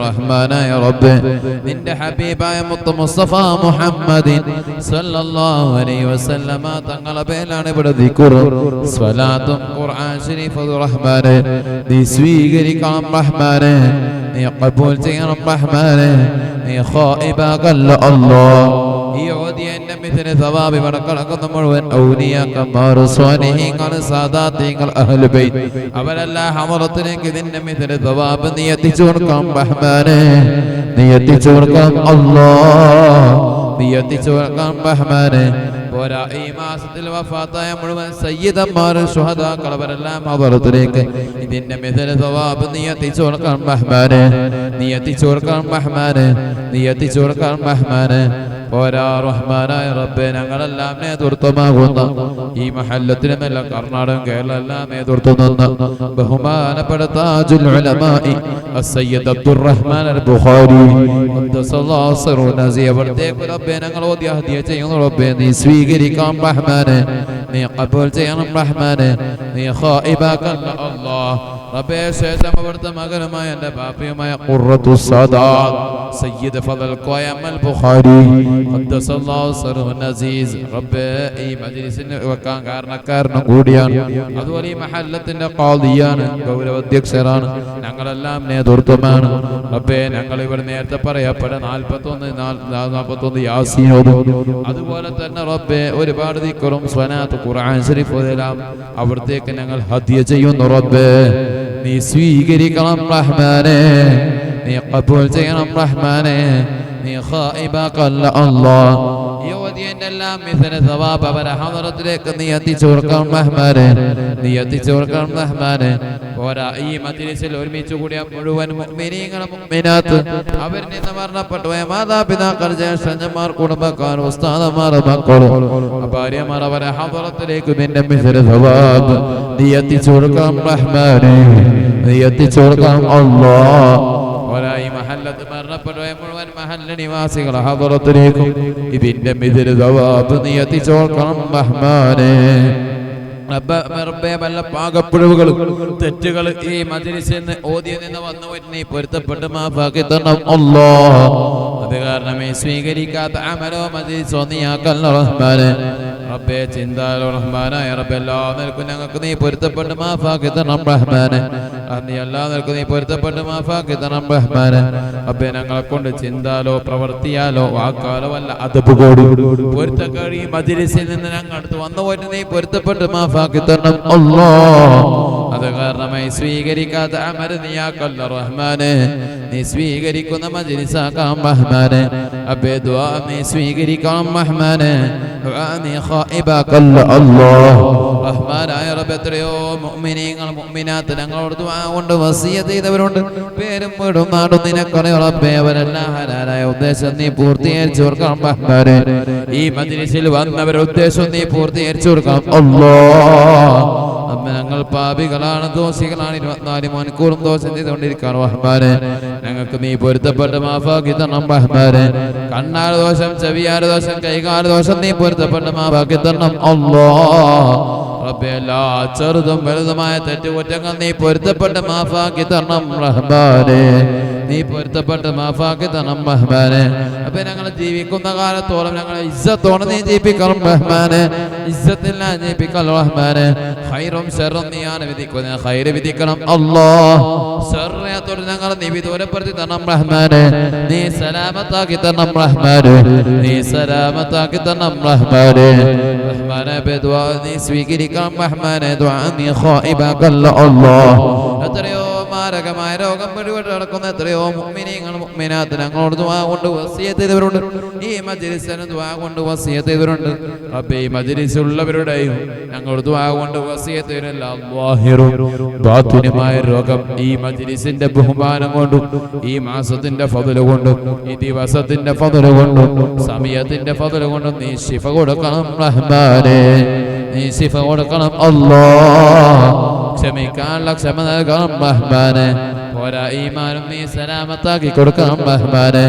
റഹ്മാനായ റബ്ബേ നിന്റെ ഹബീബായ മുത്ത് മുസ്തഫ മുഹമ്മദിൻ സല്ലല്ലാഹു അലൈഹി വസല്ലമ തങ്ങളെ പേരിലാണ് ഇവിടെ ദിക്റും സ്വലാത്തും ഖുർആൻ ശരീഫ് റഹ്മാനേ നീ സ്വീകരിക്കണം റഹ്മാനേ നീ ഖബൂൽ ചെയ്യണം റഹ്മാനേ നീ ഖായിബാകല്ല അല്ലാഹ് ഈ ഓതിയന്റെ മിഥിന സവാബി വടക്കടക്കുന്ന മുഴുവൻ ഔലിയാക്കന്മാർ സ്വാലിഹീങ്ങൾ സാദാത്യങ്ങൾ അഹ്ലുൽ ബൈത്ത് അവരെല്ലാം ഹളറത്തിലേക്ക് ഇതിന്റെ മിഥിന സവാബ് നീ എത്തിച്ചു കൊടുക്കണം റഹ്മാനേ നീ എത്തിച്ചു കൊടുക്കണം അല്ലാഹ് നീ എത്തിച്ചു കൊടുക്കണം റഹ്മാനേ പോരാ ഈ മാസത്തിൽ വഫാത്തായ മുഴുവൻ സയ്യിദന്മാർ ശുഹദാക്കൾ അവരെല്ലാം ഹളറത്തിലേക്ക് ഇതിന്റെ മിഥിന സവാബ് നീ എത്തിച്ചു കൊടുക്കണം റഹ്മാനേ നീ എത്തിച്ചു കൊടുക്കണം റഹ്മാനേ നീ എത്തിച്ചു കൊടുക്കണം റഹ്മാനേ പോരാ റഹ്മാനായ റബ്ബേ ഞങ്ങളെല്ലാം നേതൃത്വമാകുന്ന ഈ മഹല്ലത്തിലും എല്ലാം കർണാടകം കേരളം എല്ലാം നേതൃത്വം നിന്ന് ബഹുമാനപ്പെട്ട താജുൽ ഉലമാഇ അസ്സയ്യിദ് അബ്ദുറഹ്മാൻ അൽ ബുഖാരി ഖദ്ദസല്ലാഹു സിറഹു നസി അവിടത്തേക്ക് റബ്ബേ ഞങ്ങൾ ഓതി ഹദിയ ചെയ്യുന്നു റബ്ബേ നീ സ്വീകരിക്കണം റഹ്മാനേ നീ ഖബൂൽ ചെയ്യണം റഹ്മാനേ നീ ഖായിബാകല്ല അല്ലാഹ് റബ്ബേ ശേഷം അവിടുത്തെ മകനുമായ എൻ്റെ ബാപ്പയുമായ ഖുർറത്തു സദാത്ത് സയ്യിദ് ഫദൽ ഖോയം അൽ ബുഖാരി ഖദ്ദസല്ലാഹു സിറഹു നസീസ് റബ്ബേ ഈ മജ്ലിസിന് വെക്കാൻ കാരണക്കാരനും കൂടിയാണ് അതുപോലെ ഈ മഹല്ലത്തിന്റെ ഖാദിയാണ് ഗൗരവാധ്യക്ഷരാണ് ഞങ്ങളെല്ലാം നേതൃത്വമാണ് റബ്ബേ ഞങ്ങൾ ഇവിടെ നേരത്തെ പറയപ്പെട്ട 41 യാസീൻ അതുപോലെ തന്നെ റബ്ബേ ഒരുപാട് ദിക്റും സ്വലാത്ത് ഖുർആൻ ശരീഫ് എല്ലാം അവിടത്തേക്ക് ഞങ്ങൾ ഹദിയ ചെയ്യുന്നു റബ്ബേ നീ സ്വീകരിക്കണം റഹ്മാനേ നീ ഖബൂൽ ചെയ്യണം റഹ്മാനേ നീ ഖായിബാകല്ല അല്ലാഹ് യോദിയന്റെ എല്ലാം മിഥന സവാബ് അവരെ ഹളറത്തിലേക്ക് നീ എത്തിച്ചു കൊടുക്കണം റഹ്മാനേ നീ എത്തിച്ചു കൊടുക്കണം റഹ്മാനേ പോരാ ഈ മജ്ലിസിൽ ഒരുമിച്ച് കൂടിയ മുഴുവൻ മുഅ്മിനീങ്ങളും മുഅ്മിനാത്ത് അവരിൽ നിന്ന് മരണപ്പെട്ടു മാതാപിതാക്കൾ ജ്യേഷ്ഠന്മാർ കുടുംബക്കാർ ഉസ്താദന്മാർ മക്കൾ ഭാര്യമാർ അവരെ ഹളറത്തിലേക്ക് നിന്റെ മിഥന സവാബ് നീ എത്തിച്ചു കൊടുക്കണം റഹ്മാനേ നീ എത്തിച്ചു കൊടുക്കണം അല്ലാഹ് ഈ മഹല്ലത്ത് മരണപ്പെട്ട മുഴുവൻ മഹല്ല നിവാസികൾ ഹളറത്തിലേക്കും ഇതിന്റെ മിഥിന സവാബ് നീ എത്തിച്ചു കൊടുക്കണം റഹ്മാനേ റബ്ബേ വല്ല പാകപ്പിഴവുകൾ തെറ്റുകൾ ഈ മജ്ലിസിൽ നിന്ന് ഓതിയിൽ നിന്ന് വന്നുപോയിട്ട് നീ പൊരുത്തപ്പെട്ട് മാഫാക്കി തരണം അല്ലാഹ് അത് കാരണമേ സ്വീകരിക്കാത്ത അമലോ മജ്ലിസോ നീയാക്കല്ല റഹ്മാനേ റബ്ബേ ചിന്താലോ റഹ്മാനായ റബ്ബേ എല്ലാ നിലക്കും ഞങ്ങൾക്ക് നീ പൊരുത്തപ്പെട്ട് മാഫാക്കി തരണം റഹ്മാനേ നീ എല്ലാ നിലക്കും നീ പൊരുത്തപ്പെട്ട് മാഫാക്കി തരണം റഹ്മാനേ റബ്ബേ ഞങ്ങളെ കൊണ്ട് ചിന്താലോ പ്രവർത്തിയാലോ വാക്കാലോ വല്ല അദബുകോട് പൊരുത്തക്കേട് ഈ മജ്ലിസിൽ നിന്ന് ഞങ്ങൾ അടുത്ത് വന്നുപോയിട്ട് നീ പൊരുത്തപ്പെട്ട് മാഫാക്കി തരണം അല്ലാഹ് അത് കാരണമായി സ്വീകരിക്കാത്ത അമൽ നീയാക്കല്ല റഹ്മാനേ നീ സ്വീകരിക്കുന്ന മജ്ലിസാക്കാം റഹ്മാനേ റബ്ബേ ദുആ നീ സ്വീകരിക്കണം റഹ്മാനേ ദുആ നീ ഖായിബാകല്ല അല്ലാഹ് റഹ്മാനായ റബ്ബേ എത്രയോ മുഅ്മിനീങ്ങൾ മുഅ്മിനാത്ത് ഞങ്ങളോട് ദുആ കൊണ്ട് വസിയത്ത് ചെയ്തവരുണ്ട് പേരും വീടും നാടും നിനക്കറിയാം റബ്ബേ അവരെല്ലാം ഹലാലായ ഉദ്ദേശം നീ പൂർത്തീകരിച്ചു കൊടുക്കണം റഹ്മാനേ ഈ മജ്ലിസിൽ വന്നവരുടെ ഉദ്ദേശം നീ പൂർത്തീകരിച്ചു കൊടുക്കണം അല്ലാഹ് ഞങ്ങൾ പാപികളാണ് ദോഷികളാണ് 24 മണിക്കൂറും ദോഷം ചെയ്തുകൊണ്ടിരിക്കുകയാണ് റഹ്മാനേ ഞങ്ങൾക്ക് നീ പൊരുത്തപ്പെട്ട് മാഫാക്കി തരണം റഹ്മാനേ കണ്ണാൽ ദോഷം ചെവിയാൽ ദോഷം കൈകാൽ ദോഷം നീ പൊരുത്തപ്പെട്ട് മാഫാക്കി തരണം അല്ലാഹ് റബ്ബേ എല്ലാ ചെറുതും വലുതുമായ തെറ്റുകുറ്റങ്ങൾ നീ പൊരുത്തപ്പെട്ട് മാഫാക്കി തരണം റഹ്മാനേ നീ പൊരുത്തപ്പെട്ട് മാഫാക്കി തരണം റഹ്മാനേ അപ്പൊ ഞങ്ങൾ ജീവിക്കുന്ന കാലത്തോളം ഞങ്ങളെ ഇസ്സത്തോടെ നീ ജീവിക്കണം റഹ്മാനേ ഇസ്സത്തിൽ ജീവിക്കണം റഹ്മാനേ ഖൈറും ശർറും നീയാണ് വിധിക്കുന്നത് ഖൈർ വിധിക്കണം അല്ലാഹ് ശർറത്തോട് ഞങ്ങൾ നീ ദൂരപ്പെടുത്തി തരണം റഹ്മാനേ നീ സലാമത്താക്കി തരണം റഹ്മാനേ നീ സലാമത്താക്കി തരണം റഹ്മാനേ റഹ്മാനേ ദുആ നീ സ്വീകരിക്കണം റഹ്മാനേ ദുആ നീ ഖായിബാകല്ല അല്ലാഹ് എത്രയോ മാരകമായ രോഗം പിടിപെട്ട് നടക്കുന്ന എത്രയോ മുഅ്മിനീങ്ങൾ മുഅ്മിനാത്ത് ഞങ്ങളോട് ദുആ കൊണ്ട് വസിയത്ത് ചെയ്തവരുണ്ട് ഈ മജ്ലിസിന് ദുആ കൊണ്ട് വസിയത്ത് ചെയ്തവരുണ്ട് റബ്ബേ ഈ മജ്ലിസിലുള്ളവരുടെയും ഞങ്ങളോട് ദുആ കൊണ്ട് വസിയത്ത് ചെയ്തവരല്ല ളാഹിറും ബാത്തിനുമായ രോഗം ഈ മജ്ലിസിന്റെ ബഹുമാനം കൊണ്ടും ഈ മാസത്തിന്റെ ഫضل കൊണ്ടും ഈ ദിവസത്തിന്റെ ഫضل കൊണ്ടും സമയത്തിന്റെ ഫضل കൊണ്ടും നീ ശിഫ കൊടുക്കണം റഹ്മാനേ നീ ശിഫ കൊടുക്കണം അല്ലാഹ് ക്ഷമിക്കാനുള്ള ക്ഷമ നൽകണം റഹ്മാനേ പോരാ ഈമാനും നീ സലാമത്താക്കി കൊടുക്കണം റഹ്മാനേ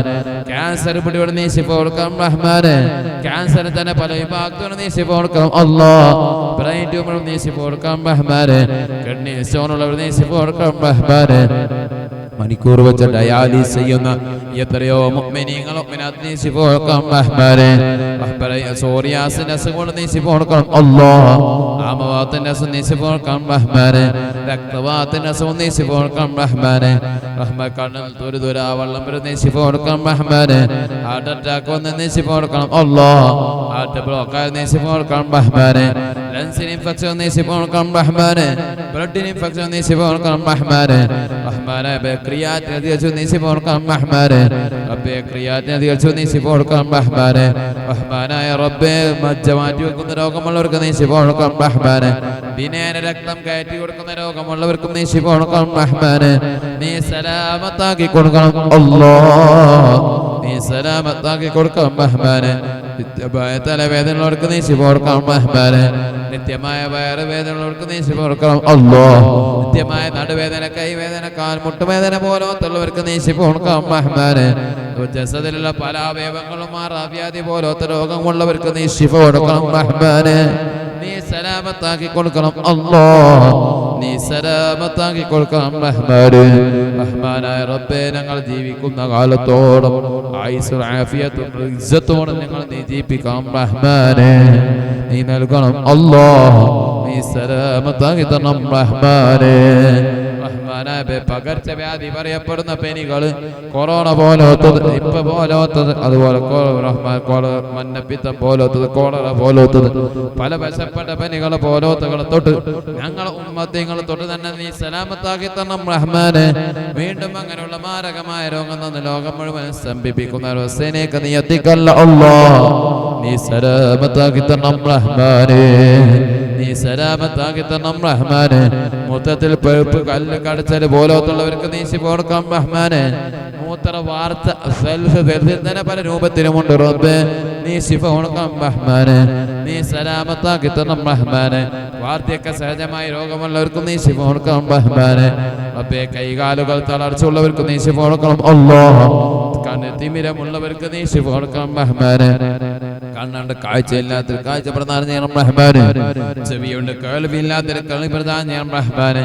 ക്യാൻസർ പിടിപെടുന്ന നീ ശിഫ കൊടുക്കണം റഹ്മാനേ ക്യാൻസർ തന്നെ പല വിഭാഗത്തോടെ നീ ശിഫ കൊടുക്കണം അല്ലാഹ് ബ്രെയിൻ ട്യൂമറും നീ ശിഫ കൊടുക്കണം റഹ്മാനേ കിഡ്നി സ്റ്റോൺ ഉള്ളവർ നീ ശിഫ കൊടുക്കണം റഹ്മാനേ മണിക്കൂർ വെച്ച് ഡയാലിസ് ചെയ്യുന്ന എത്രയോ മുഅ്മിനീങ്ങൾ മുഅ്മിനാത്ത് നീ ശിഫ കൊടുക്കണം റഹ്മാനേ. സോറിയാസിന്റെ അസുഖം നീ ശിഫ കൊടുക്കണം അല്ലാഹ്. ആമവാത്തിന്റെ അസുഖം നീ ശിഫ കൊടുക്കണം റഹ്മാനേ. രക്തവാതത്തിന്റെ അസുഖം നീ ശിഫ കൊടുക്കണം റഹ്മാനേ. കണ്ണിൽ തുരുതുര വെള്ളം വരും നീ ശിഫ കൊടുക്കണം റഹ്മാനേ. ഹാർട്ട് അറ്റാക്ക് വന്ന് നീ ശിഫ കൊടുക്കണം അല്ലാഹ്. ഹാർട്ട് ബ്ലോക്ക് ആയി നീ ശിഫ കൊടുക്കണം റഹ്മാനേ. ലങ്സിന് ഇൻഫെക്ഷൻ നീ ശിഫ കൊടുക്കണം റഹ്മാനേ. ബ്ലഡിന് ഇൻഫെക്ഷൻ നീ ശിഫ കൊടുക്കണം റഹ്മാനേ. റഹ്മാനേ ക്രിയാറ്റിൻ അധികരിച്ചു നീ ശിഫ കൊടുക്കണം റഹ്മാനേ. റബ്ബേ ക്രിയാറ്റിൻ അധികരിച്ചു നീ ശിഫ കൊടുക്കണം റഹ്മാനേ. റഹ്മാനായ റബ്ബേ മജ്ജ മാറ്റി വെക്കുന്ന രോഗമുള്ളവർക്ക് നീ ശിഫ കൊടുക്കണം റഹ്മാനേ. ദിനേന രക്തം കയറ്റി കൊടുക്കുന്ന രോഗമുള്ളവർക്കും നീ ശിഫ കൊടുക്കണം റഹ്മാനേ. നീ സലാമത്താക്കി കൊടുക്കണം അല്ലാഹ്. നീ സലാമത്താക്കി കൊടുക്കണം റഹ്മാനേ. നിത്യമായ തലവേദനയുള്ളവർക്ക് നീ ശിഫ കൊടുക്കണം റഹ്മാനേ. നിത്യമായ വയറുവേദനയുള്ളവർക്ക് നീ ശിഫ കൊടുക്കണം അല്ലാഹ്. നിത്യമായ നടുവേദന, കൈവേദന, കാൽമുട്ടുവേദന പോലത്തുള്ളവർക്ക് നീ ശിഫ കൊടുക്കണം റഹ്മാനേ. ജസദിലുള്ള പല അവയവങ്ങളും മാറാവ്യാധി പോലത്തെ രോഗമുള്ളവർക്ക് നീ ശിഫ കൊടുക്കണം റഹ്മാനേ. നീ സലാമത്താക്കി കൊടുക്കണം അല്ലാഹ്. നീ സലാമത്താക്കി കൊടുക്കണം റഹ്മാനേ. റഹ്മാനായ റബ്ബേ ഞങ്ങൾ ജീവിക്കുന്ന കാലത്തോളം ആയുസ്സും ആഫിയത്തും ഇസ്സത്തോടെ ഞങ്ങൾ നീ ജീവിപ്പിക്കണം റഹ്മാനേ. നീ നൽകണം അല്ലാഹ്. നീ സലാമത്താക്കി തരണം റഹ്മാനേ. പകർച്ചവ്യാധി പറയപ്പെടുന്ന പനികൾ, കൊറോണ പോലത്തത്, നിപ്പ പോലത്തത്, അതുപോലെ മഞ്ഞപ്പിത്തം പോലത്തത്, കോളറ പോലത്തത്, പല വശപ്പെട്ട പനികൾ പോലത്തകളെ തൊട്ട് ഞങ്ങളെ ഉമ്മത്തിങ്ങൾ തൊട്ട് തന്നെ നീ സലാമത്താക്കി തരണം റഹ്മാനേ. വീണ്ടും അങ്ങനെയുള്ള മാരകമായ രോഗം തന്ന് ലോകം മുഴുവൻ സ്തംഭിപ്പിക്കുന്ന അവസ്ഥയിലേക്ക് നീ എത്തിക്കല്ല അല്ലാഹ്. നീ സലാമത്താക്കി തരണം റഹ്മാനേ. നീ സലാമത്താക്കി തരണം റഹ്മാനേ. മൊത്തത്തിൽ പഴുപ്പ്, കല്ല്, കടച്ചൽ പോലത്തുള്ളവർക്ക് നീ ശിഫ കൊടുക്കാം റഹ്മാനേ. മൂത്ര വാർത്ത തന്നെ പല രൂപത്തിലുമുണ്ട് റബ്ബേ. നീ ശിഫ കൊടുക്കാം റഹ്മാനേ. നീ സലാമത്താക്കി തരണം റഹ്മാനേ. വാർദ്ധക്യ സഹജമായ രോഗമുള്ളവർക്കും നീ ശിഫ കൊടുക്കാം റഹ്മാനേ. റബ്ബേ കൈകാലുകൾ തളർച്ചയുള്ളവർക്ക് നീ ശിഫ കൊടുക്കണം അല്ലാഹ്. തിമിരമുള്ളവർക്ക് നീ ശിഫ കൊടുക്കണം റഹ്മാനേ. കണ്ണുണ്ട് കാഴ്ചയില്ലാത്തൊരു കാഴ്ച പ്രദാനം ചെയ്യണം റഹ്മാനേ. ചെവിയുണ്ട് കേൾവിയില്ലാത്തൊരു കേൾവി പ്രദാനം ചെയ്യണം റഹ്മാനേ.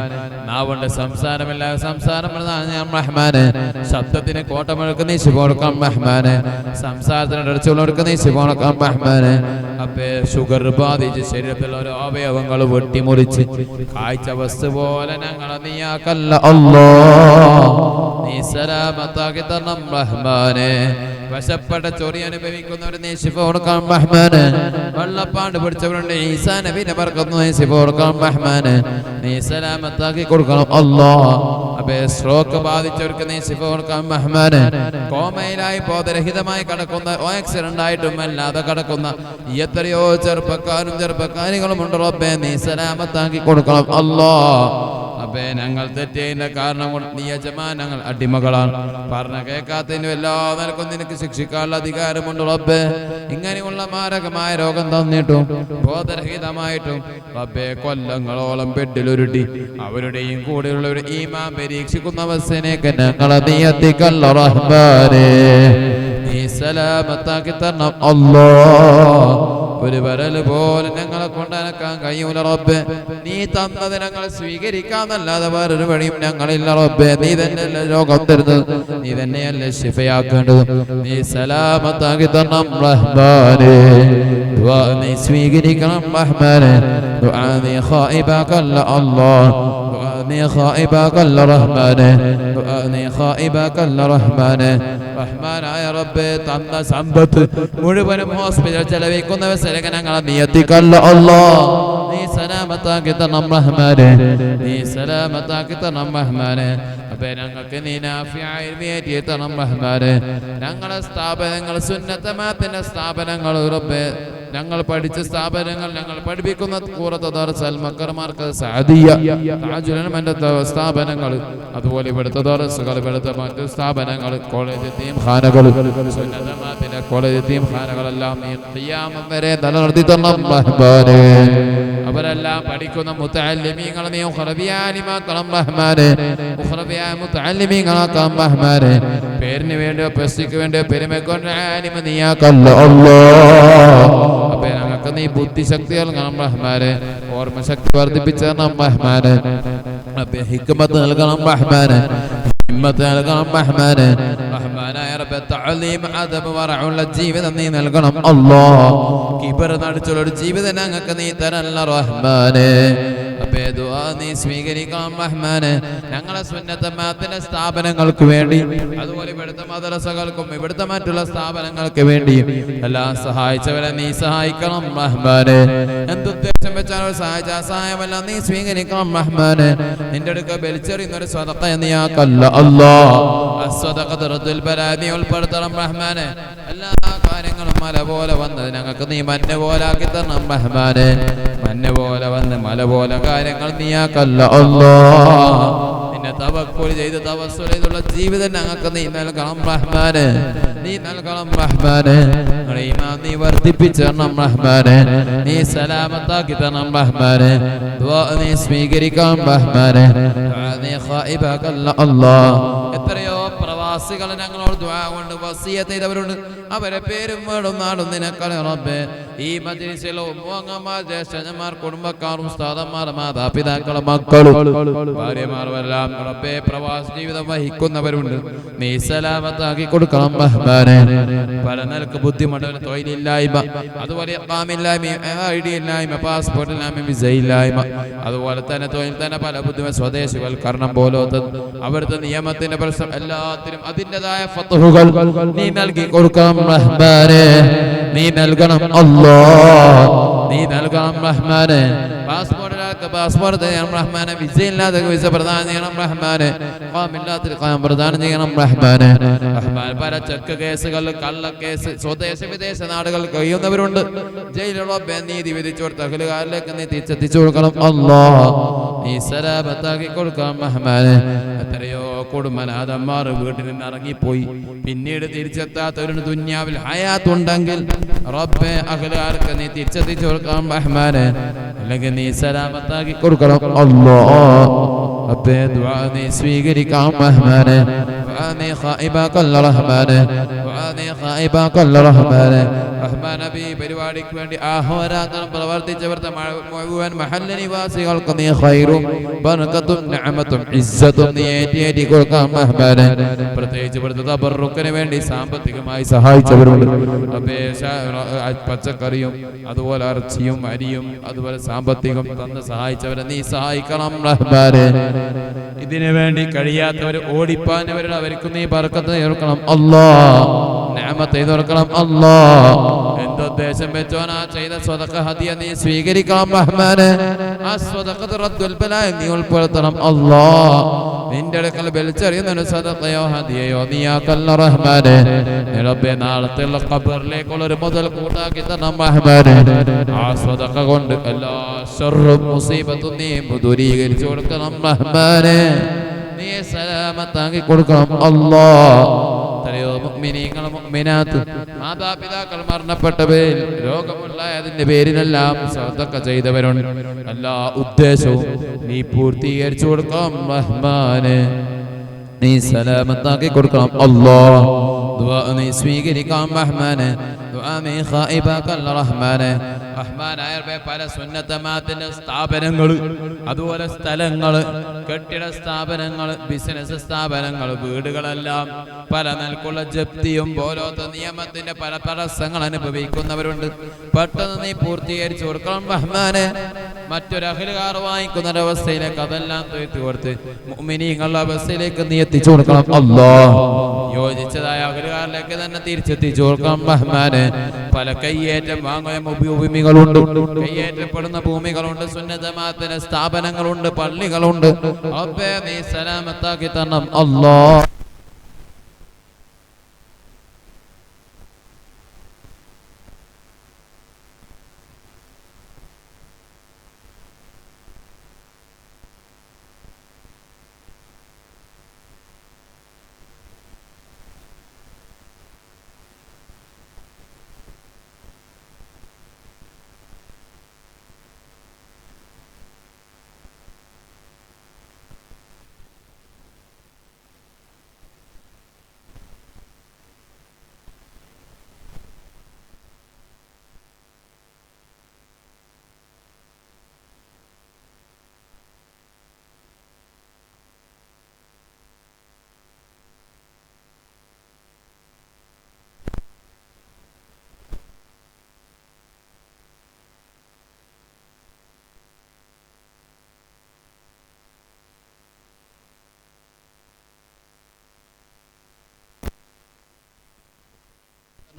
നാവുണ്ട് സംസാരമില്ലാതെ സംസാരം പ്രദാനം ചെയ്യണം റഹ്മാനേ. ശബ്ദത്തിന് കോട്ടമുഴക്ക് നീ ശിഫ കൊടുക്കണം റഹ്മാനേ. സംസാരത്തിന് ഇടച്ചുള്ളവർക്ക് നീ ശിഫ കൊടുക്കണം റഹ്മാനേ. അപ്പേ ഷുഗർ ബാധിച്ച് ശരീരത്തിലുള്ള ഓരോ അവയവങ്ങൾ വെട്ടിമുറിച്ച് കാഴ്ച വസ്തു പോലെ ഞങ്ങളെ നീയാക്കല്ല അല്ലാഹ്. നീ സലാമത്താക്കി തരണം റഹ്മാനേ. വശപ്പെട്ട ചൊറി അനുഭവിക്കുന്നവർ നീ ശിഫ കൊടുക്കണം റഹ്മാനേ. വെള്ളപ്പാണ്ട് പിടിച്ചവരുണ്ട് ഈസാ നബിനെ പറക്കുന്നു നീ ശിഫ കൊടുക്കണം റഹ്മാനേ. നീ സലാമത്താക്കി കൊടുക്കണം അല്ലാഹ്. അപ്പേ സ്ട്രോക്ക് ബാധിച്ചവർക്ക് നീ ശിഫ കൊടുക്കണം റഹ്മാനേ. കോമയിലായി ബോധരഹിതമായി കിടക്കുന്ന, ആക്സിഡന്റ് ആയിട്ടും അല്ലാതെ കിടക്കുന്ന എത്രയോ ചെറുപ്പക്കാരും ചെറുപ്പക്കാരികളുമുണ്ട് റബ്ബേ. നീ സലാമത്താക്കി കൊടുക്കണം അല്ലാഹ്. അപ്പേ ഞങ്ങൾ തെറ്റേതിന്റെ കാരണം കൊണ്ട് നീ യജമാൻ, ഞങ്ങൾ അടിമകളാണ്. പറഞ്ഞ കേൾക്കാത്തതിന് എല്ലാ നിലക്കും നിനക്ക് ശിക്ഷിക്കാനുള്ള അധികാരമുണ്ട് റബ്ബേ. ഇങ്ങനെയുള്ള മാരകമായ രോഗം തന്നിട്ടും ബോധരഹിതമായിട്ടും റബ്ബേ കൊല്ലങ്ങളോളം ബെഡിലുരുട്ടി അവരുടെയും കൂടെയുള്ളവരുടെ ഈമാൻ പരീക്ഷിക്കുന്ന അവസ്ഥയിലേക്ക് ഞങ്ങളെ നീ എത്തിക്കല്ല റഹ്മാനേ. നീ സലാമത്താക്കി തരണം അല്ലാഹ്. ഒരു വരൽ പോലെ ഞങ്ങളെ കൊണ്ടനക്കാൻ കഴിയൂല റബ്ബേ. നീ തന്നത് ഞങ്ങൾ സ്വീകരിക്കാന്നല്ലാതെ വേറൊരു വഴിയും ഞങ്ങളില്ല റബ്ബേ. നീ തന്നെയല്ലേ രോഗം തരുന്നത്, നീ തന്നെയല്ലേ ശിഫയാക്കേണ്ടത്. നീ സലാമത്താക്കി തരണം റഹ്മാനേ. ദുആ നീ സ്വീകരിക്കണം റഹ്മാനേ. ദുആ നീ ഖായിബാക്കല്ല അല്ലാഹ്. ദുആ നീ ഖായിബാക്കല്ല റഹ്മാനേ. ദുആ നീ ഖായിബാക്കല്ല റഹ്മാനേ. റഹ്മാനായ റബ്ബേ തന്ന സമ്പത്ത് മുഴുവനും ഹോസ്പിറ്റൽ ചെലവഴിക്കുന്നവർ ഞങ്ങളെ നീ എത്തിക്കല്ല അല്ലാഹ്. നീ സലാമത്താക്കി തരണം റഹ്മാനേ. നീ സലാമത്താക്കി തരണം റഹ്മാനേ. അപ്പേ ഞങ്ങൾക്ക് നീ നാഫിയായി തരണം റഹ്മാനേ. ഞങ്ങളെ സ്ഥാപനങ്ങൾ സുന്നത്തമാത്തിന്റെ സ്ഥാപനങ്ങൾ റബ്ബേ, ഞങ്ങൾ പഠിച്ച സ്ഥാപനങ്ങൾ, ഞങ്ങൾ പഠിപ്പിക്കുന്ന കൂറത്ത് ദർസ്, അൽ മക്കർമാർക്ക് സഅദിയ, താജുൽ ഉലമന്റെ സ്ഥാപനങ്ങൾ, അതുപോലെ ഇവിടുത്തെ ദർസുകൾ, ഇവിടുത്തെ മറ്റു സ്ഥാപനങ്ങൾ, കോളേജ് യതീംഖാനകൾ, സുന്നത്തമാത്തിന്റെ കോളേജ് യതീംഖാനകളെല്ലാം നീ ഖിയാമം വരെ നിലനിർത്തി തരണം റഹ്മാനേ. അവരെല്ലാം പഠിക്കുന്ന മുതഅല്ലിമീങ്ങൾ നീ ഉഖറബിയാലിമാക്കണം റഹ്മാനേ. ഉഖറബിയായ മുതഅല്ലിമീങ്ങളാക്കാം റഹ്മാനേ. പേരിന് വേണ്ടിയോ പ്രസിദ്ധിക്ക് വേണ്ടിയോ പെരുമക്കൊണ്ട് ആലിമ നീയാക്കല്ല അല്ലാഹ്. അപ്പേ ഞങ്ങൾക്ക് നീ ബുദ്ധിശക്തി നൽകണം റഹ്മാനേ. ഓർമ്മശക്തി വർദ്ധിപ്പിച്ചു തരണം റഹ്മാനേ. അപ്പേ ഹിക്മത്ത് നൽകണം റഹ്മാനേ. ഹിമ്മത്ത് നൽകണം റഹ്മാനെ. റഹ്മാനായ റബ്ബേ തഅലീം അദബ് വറഉള്ള ജീവിതം നീ നൽകണം അല്ലാഹ്. കിബർ നടിച്ചുള്ള ഒരു ജീവിതം ഞങ്ങൾക്ക് നീ തരല്ല റഹ്മാനെ. റബ്ബേ ദുആ നീ സ്വീകരിക്കണം റഹ്മാനെ. ഞങ്ങളെ സുന്നത്തമാത്തിന്റെ സ്ഥാപനങ്ങൾക്ക് വേണ്ടി അതുപോലെ ഇവിടുത്തെ മദ്രസകൾക്കും ഇവിടുത്തെ മറ്റുള്ള സ്ഥാപനങ്ങൾക്ക് വേണ്ടി എല്ലാം സഹായിച്ചവരെ നീ സഹായിക്കണം റഹ്മാനെ. എന്തുദ്ദേശം വെച്ചാൽ സഹായിച്ച സഹായമെല്ലാം നീ സ്വീകരിക്കണം റഹ്മാനെ. നിന്റെ അടുക്ക വലിച്ചെറിയുന്ന ഒരു സ്വതക്ക നീ ആക്കല്ല അല്ലാഹ്. അസ്വദഖതു റദ്ദുൽ ബലാ നീ ഉൾപ്പെടുത്തണം റഹ്മാനെ. എല്ലാ കാര്യങ്ങളും മല പോലെ വന്നത് ഞങ്ങൾക്ക് നീ മഞ്ഞ പോലെ ആക്കി തരണം റഹ്മാനെ. മഞ്ഞ പോലെ വന്ന് മല പോലെ കാര്യങ്ങൾ നീ ആക്കല്ല അല്ലാഹ്. നിന്നെ തവക്കുൽ ചെയ്ത് തവസ്സുൽ ചെയ്തുള്ള ജീവിതം ഞങ്ങൾക്ക് നീ നൽകണം റഹ്മാനെ. നീ നൽകണം റഹ്മാനെ. ഈമാൻ നീ വർദ്ധിപ്പിച്ചു തരണം റഹ്മാനെ. നീ സലാമത്താക്കി തരണം റഹ്മാനെ. ദുആ നീ സ്വീകരിക്കണം റഹ്മാനെ. നീ ഖായിബാക്കല്ല അല്ലാഹ്. എത്രയോ പ്രവാസികൾ ഞങ്ങളോട് ദുആ കൊണ്ട് വസിയത്ത് ചെയ്തവരുണ്ട്. അവരെ പേരും വീടും നാടും നിനക്കറിയാം റബ്ബേ. ഈ മജ്ലിസിലെ ഉമ്മമാർ ജ്യേഷ്ഠന്മാർ കുടുംബക്കാർ ഉസ്താദന്മാർ മാതാപിതാക്കൾ മക്കളും ഭാര്യമാരും എല്ലാം റബ്ബേ പ്രവാസ ജീവിതം വഹിക്കുന്നവരുണ്ട്. നീ സലാമത്താക്കി കൊടുക്കണം റഹ്മാനെ. പല നിലക്ക് ബുദ്ധിമുട്ടുകൾ തൊഴിലില്ലായ്മ അതുപോലെ ഇഖാമില്ലായ്മ ഐഡിയില്ലായ്മ പാസ്പോർട്ടില്ലായ്മ വിസയില്ലായ്മ അതുപോലെ തന്നെ തൊഴിൽ തന്നെ പല ബുദ്ധിമുട്ട് സ്വദേശിവൽക്കരണം പോലത്തെ അവിടുത്തെ നിയമത്തിന്റെ പ്രശ്നം എല്ലാത്തിനും അതിൻ്റെതായ ഫത്ഹുകൾ നീ നൽകി കൊടുക്കണം റഹ്മാനെ. നീ നൽകണം അല്ലാഹ്. നീ നൽകണം റഹ്മാനെ. പാസ്പോർട്ടില്ലാത്ത പാസ്പോർട്ട് ചെയ്യണം റഹ്മാനെ. വിസയില്ലാത്ത വിസ പ്രദാനം ചെയ്യണം റഹ്മാനെ. ഇഖാമില്ലാത്ത ഇഖാം പ്രദാനം ചെയ്യണം റഹ്മാനെ. റഹ്മാൻ പല ചെക്ക് കേസുകൾ കള്ളക്കേസ് സ്വദേശ വിദേശ നാടുകൾ കഴിയുന്നവരുണ്ട്. ജയിലുള്ള നീതി വിധിച്ചു കൊടുത്ത അഖിലുകാരിലേക്ക് നീ തിരിച്ചെത്തിച്ചു കൊടുക്കണം അല്ലാഹ്. നീ സലാമത്താക്കി കൊടുക്കണം റഹ്മാനെ. എത്രയോ കുടുംബനാഥന്മാർ വീട്ടിൽ നിന്ന് ഇറങ്ങിപ്പോയി പിന്നീട് തിരിച്ചെത്താത്തവരുടെ ദുനിയാവിൽ ഹയാത്തുണ്ടെങ്കിൽ റബ്ബേ അഖിലുകാർക്ക് നീ തിരിച്ചെത്തിച്ചു കൊടുക്കണം റഹ്മാനെ. അല്ലെങ്കിൽ നീ സലാമത്താക്കി കൊടുക്കണം അല്ലാഹ്. റബ്ബേ ദുആ നീ സ്വീകരിക്കണം റഹ്മാനെ. ദുആ നീ ഖായിബാക്കല്ല റഹ്മാനെ. ദുആ നീ ഖായിബാക്കല്ല റഹ്മാനെ. റഹ്മാൻ നബി പരിപാടിക്ക് വേണ്ടി ആഹോരാത്രം പ്രവർത്തിച്ചവരുടെ മുഴുവൻ മഹല്ല നിവാസികൾക്ക് നീ ഖൈറും ബർക്കത്തും നിഅമത്തും ഇസ്സത്തും നീ ഏറ്റി കൊടുക്കണം റഹ്മാനെ. പ്രത്യേകിച്ച് ഇവിടുത്തെ തബറുക്കിന് വേണ്ടി സാമ്പത്തികമായി സഹായിച്ചവരുണ്ട്. റബ്ബേ പച്ചക്കറിയും അതുപോലെ ഇറച്ചിയും അരിയും അതുപോലെ സാമ്പത്തികം തന്ന് സഹായിച്ചവരെ നീ സഹായിക്കണം റഹ്മാനെ. ഇതിനു വേണ്ടി കഴിയാത്തവർ ഓടിപ്പാനവരുടെ അവർക്ക് നീ ബർക്കത്ത് കൊടുക്കണം അല്ലാഹ്. നിഅമത്ത് ചെയ്തു കൊടുക്കണം അല്ലാഹ്. എന്തുദ്ദേശം വെച്ചോനാ ചെയ്ത സ്വതക്ക ഹദിയ നീ സ്വീകരിക്കണം റഹ്മാനെ. ആ സ്വതഖത്ത് റദ്ദുൽ ബലാ നീ ഉൾപ്പെടുത്തണം അല്ലാഹ്. നിന്റെ അടുക്കൽ വലിച്ചെറിയുന്ന സ്വതക്കയോ ഹദിയയോ നീ ആക്കല്ല റഹ്മാനെ. റബ്ബേ നാളത്തെയുള്ള ഖബറിലേക്കുള്ള ഒരു മുതൽ കൂട്ടാക്കി തരണം റഹ്മാനെ. ആ സ്വതക്ക കൊണ്ട് എല്ലാ ശർറും മുസീബത്തും നീ ദൂരീകരിച്ചു കൊടുക്കണം റഹ്മാനെ. നീ സലാമത്താക്കി കൊടുക്കണം അല്ലാഹ്. എത്രയോ മുഅ്മിനീങ്ങൾ മുഅ്മിനാത്ത് മാതാപിതാക്കൾ മരണപ്പെട്ട പേരിൽ രോഗമുള്ള അതിന്റെ പേരിലെല്ലാം സ്വതക്ക ചെയ്തവരുണ്ട്. എല്ലാ ഉദ്ദേശവും നീ പൂർത്തീകരിച്ചു കൊടുക്കണം റഹ്മാനെ. നീ സലാമത്താക്കി കൊടുക്കണം അല്ലാഹ്. ദുആ നീ സ്വീകരിക്കണം റഹ്മാനെ. ദുആ നീ ഖായിബാക്കല്ല റഹ്മാനെ. റഹ്മാനായ പല സുന്നത്തമാത്തിന്റെ സ്ഥാപനങ്ങൾ അതുപോലെ സ്ഥലങ്ങൾ കെട്ടിട സ്ഥാപനങ്ങൾ ബിസിനസ് സ്ഥാപനങ്ങൾ വീടുകളെല്ലാം പല നിലക്കുള്ള ജപ്തിയും പോലത്തെ നിയമത്തിന്റെ പല തടസ്സങ്ങൾ അനുഭവിക്കുന്നവരുണ്ട്. പെട്ടെന്ന് നീ പൂർത്തീകരിച്ചു കൊടുക്കണം റഹ്മാനെ. മറ്റൊരു അഖിലുകാർ വാങ്ങിക്കുന്ന ഒരവസ്ഥയിലേക്ക് അതെല്ലാം തീർത്തു കൊടുത്ത് മുഅ്മിനീങ്ങളുടെ അവസ്ഥയിലേക്ക് നീ എത്തിച്ചു കൊടുക്കണം അല്ലാഹ്. യോജിച്ചതായ അഖിലുകാരിലേക്ക് തന്നെ തിരിച്ചെത്തിച്ചു കൊടുക്കണം റഹ്മാനെ. പല കയ്യേറ്റം വാങ്ങിയ ഭൂമികളുണ്ട്, കയ്യേറ്റപ്പെടുന്ന ഭൂമികളുണ്ട്, സുന്നതമാത്തിന്റെ സ്ഥാപനങ്ങളുണ്ട്, പള്ളികളുണ്ട്. റബ്ബേ നീ സലാമത്താക്കി തരണം അല്ലാഹ്.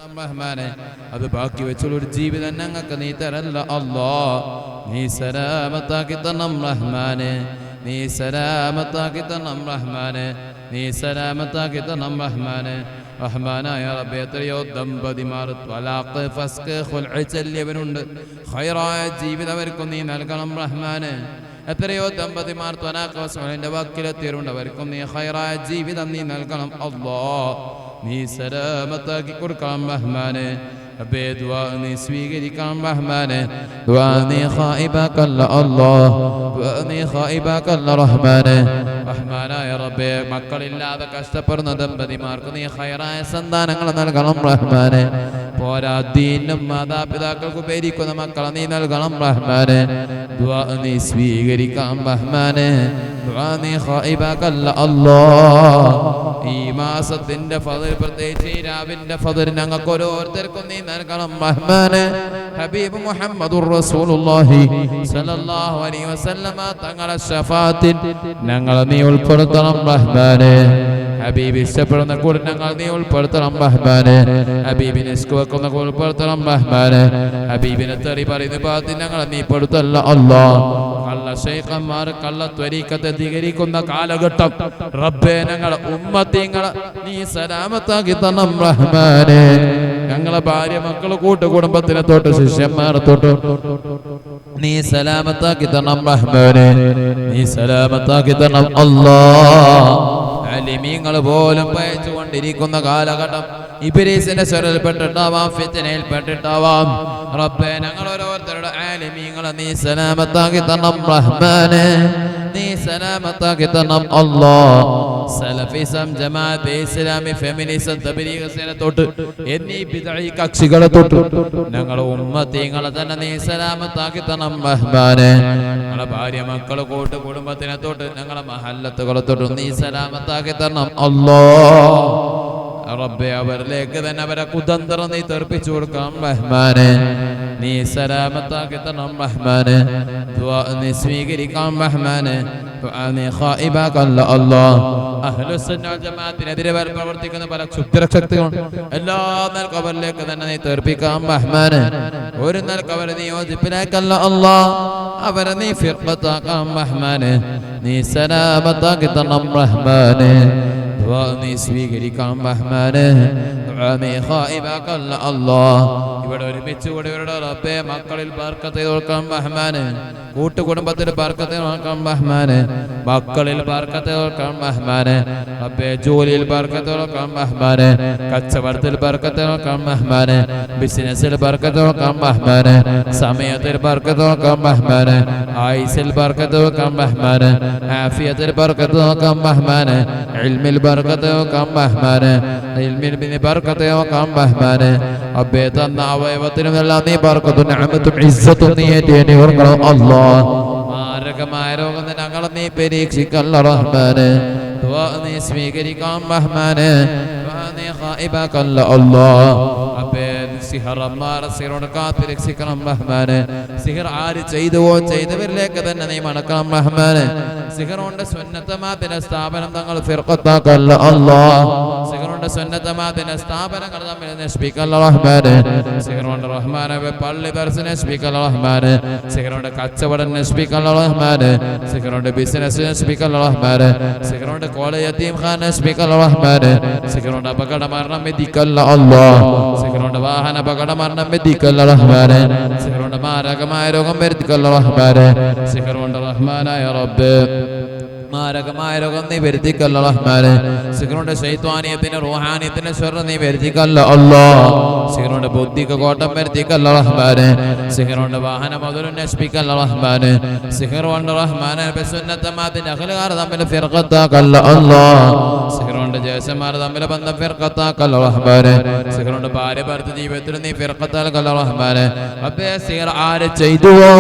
റഹ്മാനെ. അത് ബാക്കി വെച്ചുള്ള ഒരു ജീവിതം ഞങ്ങൾക്ക് നീ തരല്ല അല്ലാ. നീ സലാമത്താക്കി തരണം റഹ്മാനെ. നീ സലാമത്താക്കി തരണം റഹ്മാനെ. നീ സലാമത്താക്കി തരണം റഹ്മാനെ. റഹ്മാനായ റബ്ബേ, എത്രയോ ദമ്പതിമാർ ത്വലാഖ്, ഫസ്ഖ്, ഖുൽഉ ചൊല്ലിയവരുണ്ട്. ഖൈറായ ജീവിതം അവർക്കും നീ നൽകണം റഹ്മാനെ. എത്രയോ ദമ്പതിമാർ ത്വലാഖ് വസ്ഖിന്റെ വാക്കിലെത്തിയവരുണ്ട്. അവർക്കും നീ ഖൈറായ ജീവിതം നീ നൽകണം അല്ലാഹ്. നീ സലാമത്താക്കി കൊടുക്കണം റഹ്മാനെ. റബ്ബേ, ദുആ നീ സ്വീകരിക്കണം റഹ്മാനെ. ദുആ നീ ഖായിബാക്കല്ല അല്ലാഹ്. ദുആ നീ ഖായിബാക്കല്ല റഹ്മാനെ. റഹ്മാനായ റബ്ബേ, മക്കളില്ലാതെ കഷ്ടപ്പെടുന്ന ദമ്പതിമാർക്ക് നീ ഖൈറായ സന്താനങ്ങൾ നൽകണം റഹ്മാനെ. പോരാ, ദീനും മാതാപിതാക്കൾക്ക് ഉപകരിക്കുന്ന മക്കളെ നീ നൽകണം റഹ്മാനെ. ദുആ നീ സ്വീകരിക്കണം റഹ്മാനെ. ദുആ നീ ഖായിബാക്കല്ല അല്ലാഹ്. ഈ മാസത്തിന്റെ ഫദ്ൽ, പ്രത്യേകിച്ച് ഈ രാവിന്റെ ഫദ്ൽ ഞങ്ങൾക്ക് ഓരോരുത്തർക്കും നീ നൽകണം റഹ്മാനെ. ഹബീബ് മുഹമ്മദുർ റസൂലുള്ളാഹി സ്വല്ലല്ലാഹു അലൈഹി വസല്ലമ തങ്ങളുടെ ശഫാഅത്തിൽ ഞങ്ങളെ നീ ഉൾപ്പെടുത്തണം റഹ്മാനെ. ഹബീബ് ഇഷ്ടപ്പെടുന്ന കൂടെ ഞങ്ങൾ നീ ഉൾപ്പെടുത്തണം റഹ്മാനെ. ഹബീബിനെ ഇഷ്ടവെക്കുന്ന കൂടെ ഉൾപ്പെടുത്തണം റഹ്മാനെ. ഹബീബിനെ തെറി പറയുന്ന ഭാഗത്ത് ഞങ്ങളെ നീ പെടുത്തല്ല അല്ലാഹ്. കള്ള ശൈഖന്മാർ, കള്ള ത്വരീഖത്ത് ധികരിക്കുന്ന കാലഘട്ടം റബ്ബേ, ഞങ്ങളെ ഉമ്മത്തിങ്ങളെ നീ സലാമത്താക്കി തരണം റഹ്മാനെ. ഞങ്ങളെ ഭാര്യ, മക്കള്, കൂട്ടുകുടുംബത്തിനെ തൊട്ട് ശിഷ്യന്മാരെ തൊട്ട് നീ സലാമത്താക്കി തരണം റഹ്മാനെ. നീ സലാമത്താക്കി തരണം അല്ലാഹ്. ആലിമീങ്ങൾ പോലും പയച്ചുകൊണ്ടിരിക്കുന്ന കാലഘട്ടം ഇബ്ലീസിന്റെ ശരൽപ്പെട്ടിട്ടാവാം, ഫിത്നയിൽപ്പെട്ടിട്ടാവാം. റബ്ബേ, ഞങ്ങൾ ഓരോരുത്തരുടെ ആലിമീങ്ങളെ നീ സലാമത്താക്കി തരണം റഹ്മാനെ. നീ സലാമത്താക്കി തരണം അല്ലാഹ്. സലഫിസം, ജമാഅത്ത് ഇസ്ലാമി, ഫെമിനിസം, തബ്ലീഗ് തൊട്ട് എന്നീ ബിദ്ഈ കക്ഷികളെ തൊട്ട് ഞങ്ങളെ ഉമ്മത്തിങ്ങളെ തന്നെ നീ സലാമത്താക്കി തരണം റഹ്മാനെ. ഞങ്ങളെ ഭാര്യ, മക്കള്, കൂട്ടു കുടുംബത്തിനെ തൊട്ട് ഞങ്ങളെ മഹല്ലത്തുകളെ തൊട്ട് നീ സലാമത്താക്കി തരണം അല്ലാഹ്. റബ്ബേ, അവരിലേക്ക് തന്നെ അവരെ കുതന്ത്രം നീ തെറിപ്പിച്ചു കൊടുക്കാം റഹ്മാനെ. നീ സലാമത്താക്കി തരണം റഹ്മാനെ. ദുആ നീ സ്വീകരിക്കാം റഹ്മാനെ. ദുആ നീ ഖായിബാക്കല്ല അല്ലാഹ്. അഹ്ലുസുന്ന വൽ ജമാഅത്തിനെതിരെ പ്രവർത്തിക്കുന്ന പല ക്ഷുദ്രശക്തികളും എല്ലാ നിലക്കും അവരിലേക്ക് തന്നെ നീ തെറിപ്പിക്കാം റഹ്മാനെ. ഒരു നിലക്ക് അവരെ നീ യോജിപ്പിലേക്കല്ല അല്ലാഹ്. അവരെ നീ ഫിർഖത്താക്കാം റഹ്മാനെ. നീ സലാമത്താക്കി തരണം റഹ്മാനെ. ദുആ നീ സ്വീകരിക്കാം റഹ്മാനെ. ദുആ നീ ഖായിബാക്കല്ല അല്ലാഹ്. ഇവിടെ ഒരുമിച്ച് കൂടിയവരുടെ റബ്ബേ, മക്കളിൽ ബർക്കത്ത് കൊടുക്കാം റഹ്മാനെ. കൂട്ടുകുടുംബത്തിൽ ബർക്കത്ത് കൊടുക്കാം റഹ്മാനെ. മക്കളിൽ ബർക്കത്ത് കൊടുക്കാം റഹ്മാനെ. റബ്ബേ, ജോലിയിൽ ബർക്കത്ത് കൊടുക്കാം റഹ്മാനെ. കച്ചവടത്തിൽ ബർക്കത്ത് കൊടുക്കാം റഹ്മാനെ. ബിസിനസ്സിൽ ബർക്കത്ത് കൊടുക്കാം റഹ്മാനെ. സമയത്തിൽ ബർക്കത്ത് കൊടുക്കാം റഹ്മാനെ. ആയുസ്സിൽ ബർക്കത്ത് കൊടുക്കാം റഹ്മാനെ. ആഫിയത്തിൽ ബർക്കത്ത് കൊടുക്കാം റഹ്മാനെ. ഇൽമിൽ ബർക്കത്ത് കൊടുക്കാം റഹ്മാനെ. ഇൽമിൽ ബർക്കത്ത് കൊടുക്കാം റഹ്മാനെ. റബ്ബേ, തന്ന അവയവത്തിനുമെല്ലാം നീ ബർക്കത്തും നിഅമത്തും ഇസ്സത്തും നീ ഏറ്റി കൊടുക്കണം അല്ലാഹ്. മാരകമായ രോഗം ഞങ്ങളെ നീ പരീക്ഷിക്കല്ല റഹ്മാനെ. ദുആ നീ സ്വീകരിക്കാം റഹ്മാനെ. ദുആ നീ ഖായിബാക്കല്ല അല്ലാഹ്. റബ്ബേ, സിഹറന്മാരെ സിഹറോട് കാത്ത് രക്ഷിക്കണം റഹ്മാനെ. സിഹർ ആര് ചെയ്തുവോ ചെയ്തവരിലേക്ക് തന്നെ നീ മടക്കണം റഹ്മാനെ. സിഹറുണ്ട് സുന്നത്തമാത്തിന്റെ സ്ഥാപനം തങ്ങൾ ഫിർഖത്താക്കല്ല അല്ലാഹ്. സിഹറുണ്ട് സുന്നത്തമാത്തിന്റെ സ്ഥാപനങ്ങൾ തമ്മിൽ നശിപ്പിക്കല്ല റഹ്മാനെ. സിഹറുണ്ട് റഹ്മാനെ പള്ളി ദർസ് നശിപ്പിക്കല്ല റഹ്മാനെ. സിഹറുണ്ട് കച്ചവടം നശിപ്പിക്കല്ല റഹ്മാനെ. സിഹറുണ്ട് ബിസിനസ് നശിപ്പിക്കല്ല റഹ്മാനെ. സിഹറുണ്ട് കോളേജ് യതീംഖാന നശിപ്പിക്കല്ല റഹ്മാനെ. സിഹറുണ്ട് അപകട മരണം വിധിക്കല്ല അല്ലാഹ്. സിഹറുണ്ട് വാഹന അപകട മരണം വിധിക്കല്ല റഹ്മാനെ. സിഹറുണ്ട് മാരകമായ രോഗം വരുത്തിക്കല്ല റഹ്മാനെ. സിഹറുണ്ട് റഹ്മാനായ റബ്ബേ, മാരകമായ രോഗം നീ വരുത്തിക്കല്ല റഹ്മാനെ. സിഹറുണ്ട് ശൈത്വാനിയത്തിന്റെ റൂഹാനിയത്തിന്റെ ശർറ് നീ വരുത്തിക്കല്ല അല്ലാഹ്. സിഹറുണ്ട് ബുദ്ധിക്ക് കോട്ടം വരുത്തിക്കല്ല റഹ്മാനെ. സിഹറുണ്ട് വാഹന മുതലും നശിപ്പിക്കല്ല റഹ്മാനെ. സിഹറുണ്ട് റഹ്മാനെ സുന്നത്തമാത്തിന്റെ അഖ്ലുകാർ തമ്മിൽ ഫിർഖത്താക്കല്ല അല്ലാഹ്. സിഹറുണ്ട് ജ്യേഷ്ഠന്മാർ തമ്മിൽ ബന്ധം ഫിർഖത്താക്കല്ല റഹ്മാനെ. സിഹറുണ്ട് ഭാര്യ ഭർത്തൃ ജീവിതത്തിൽ നീ ഫിർഖത്താക്കല്ല റഹ്മാനെ. റബ്ബേ, സിഹർ ആര് ചെയ്തുവോ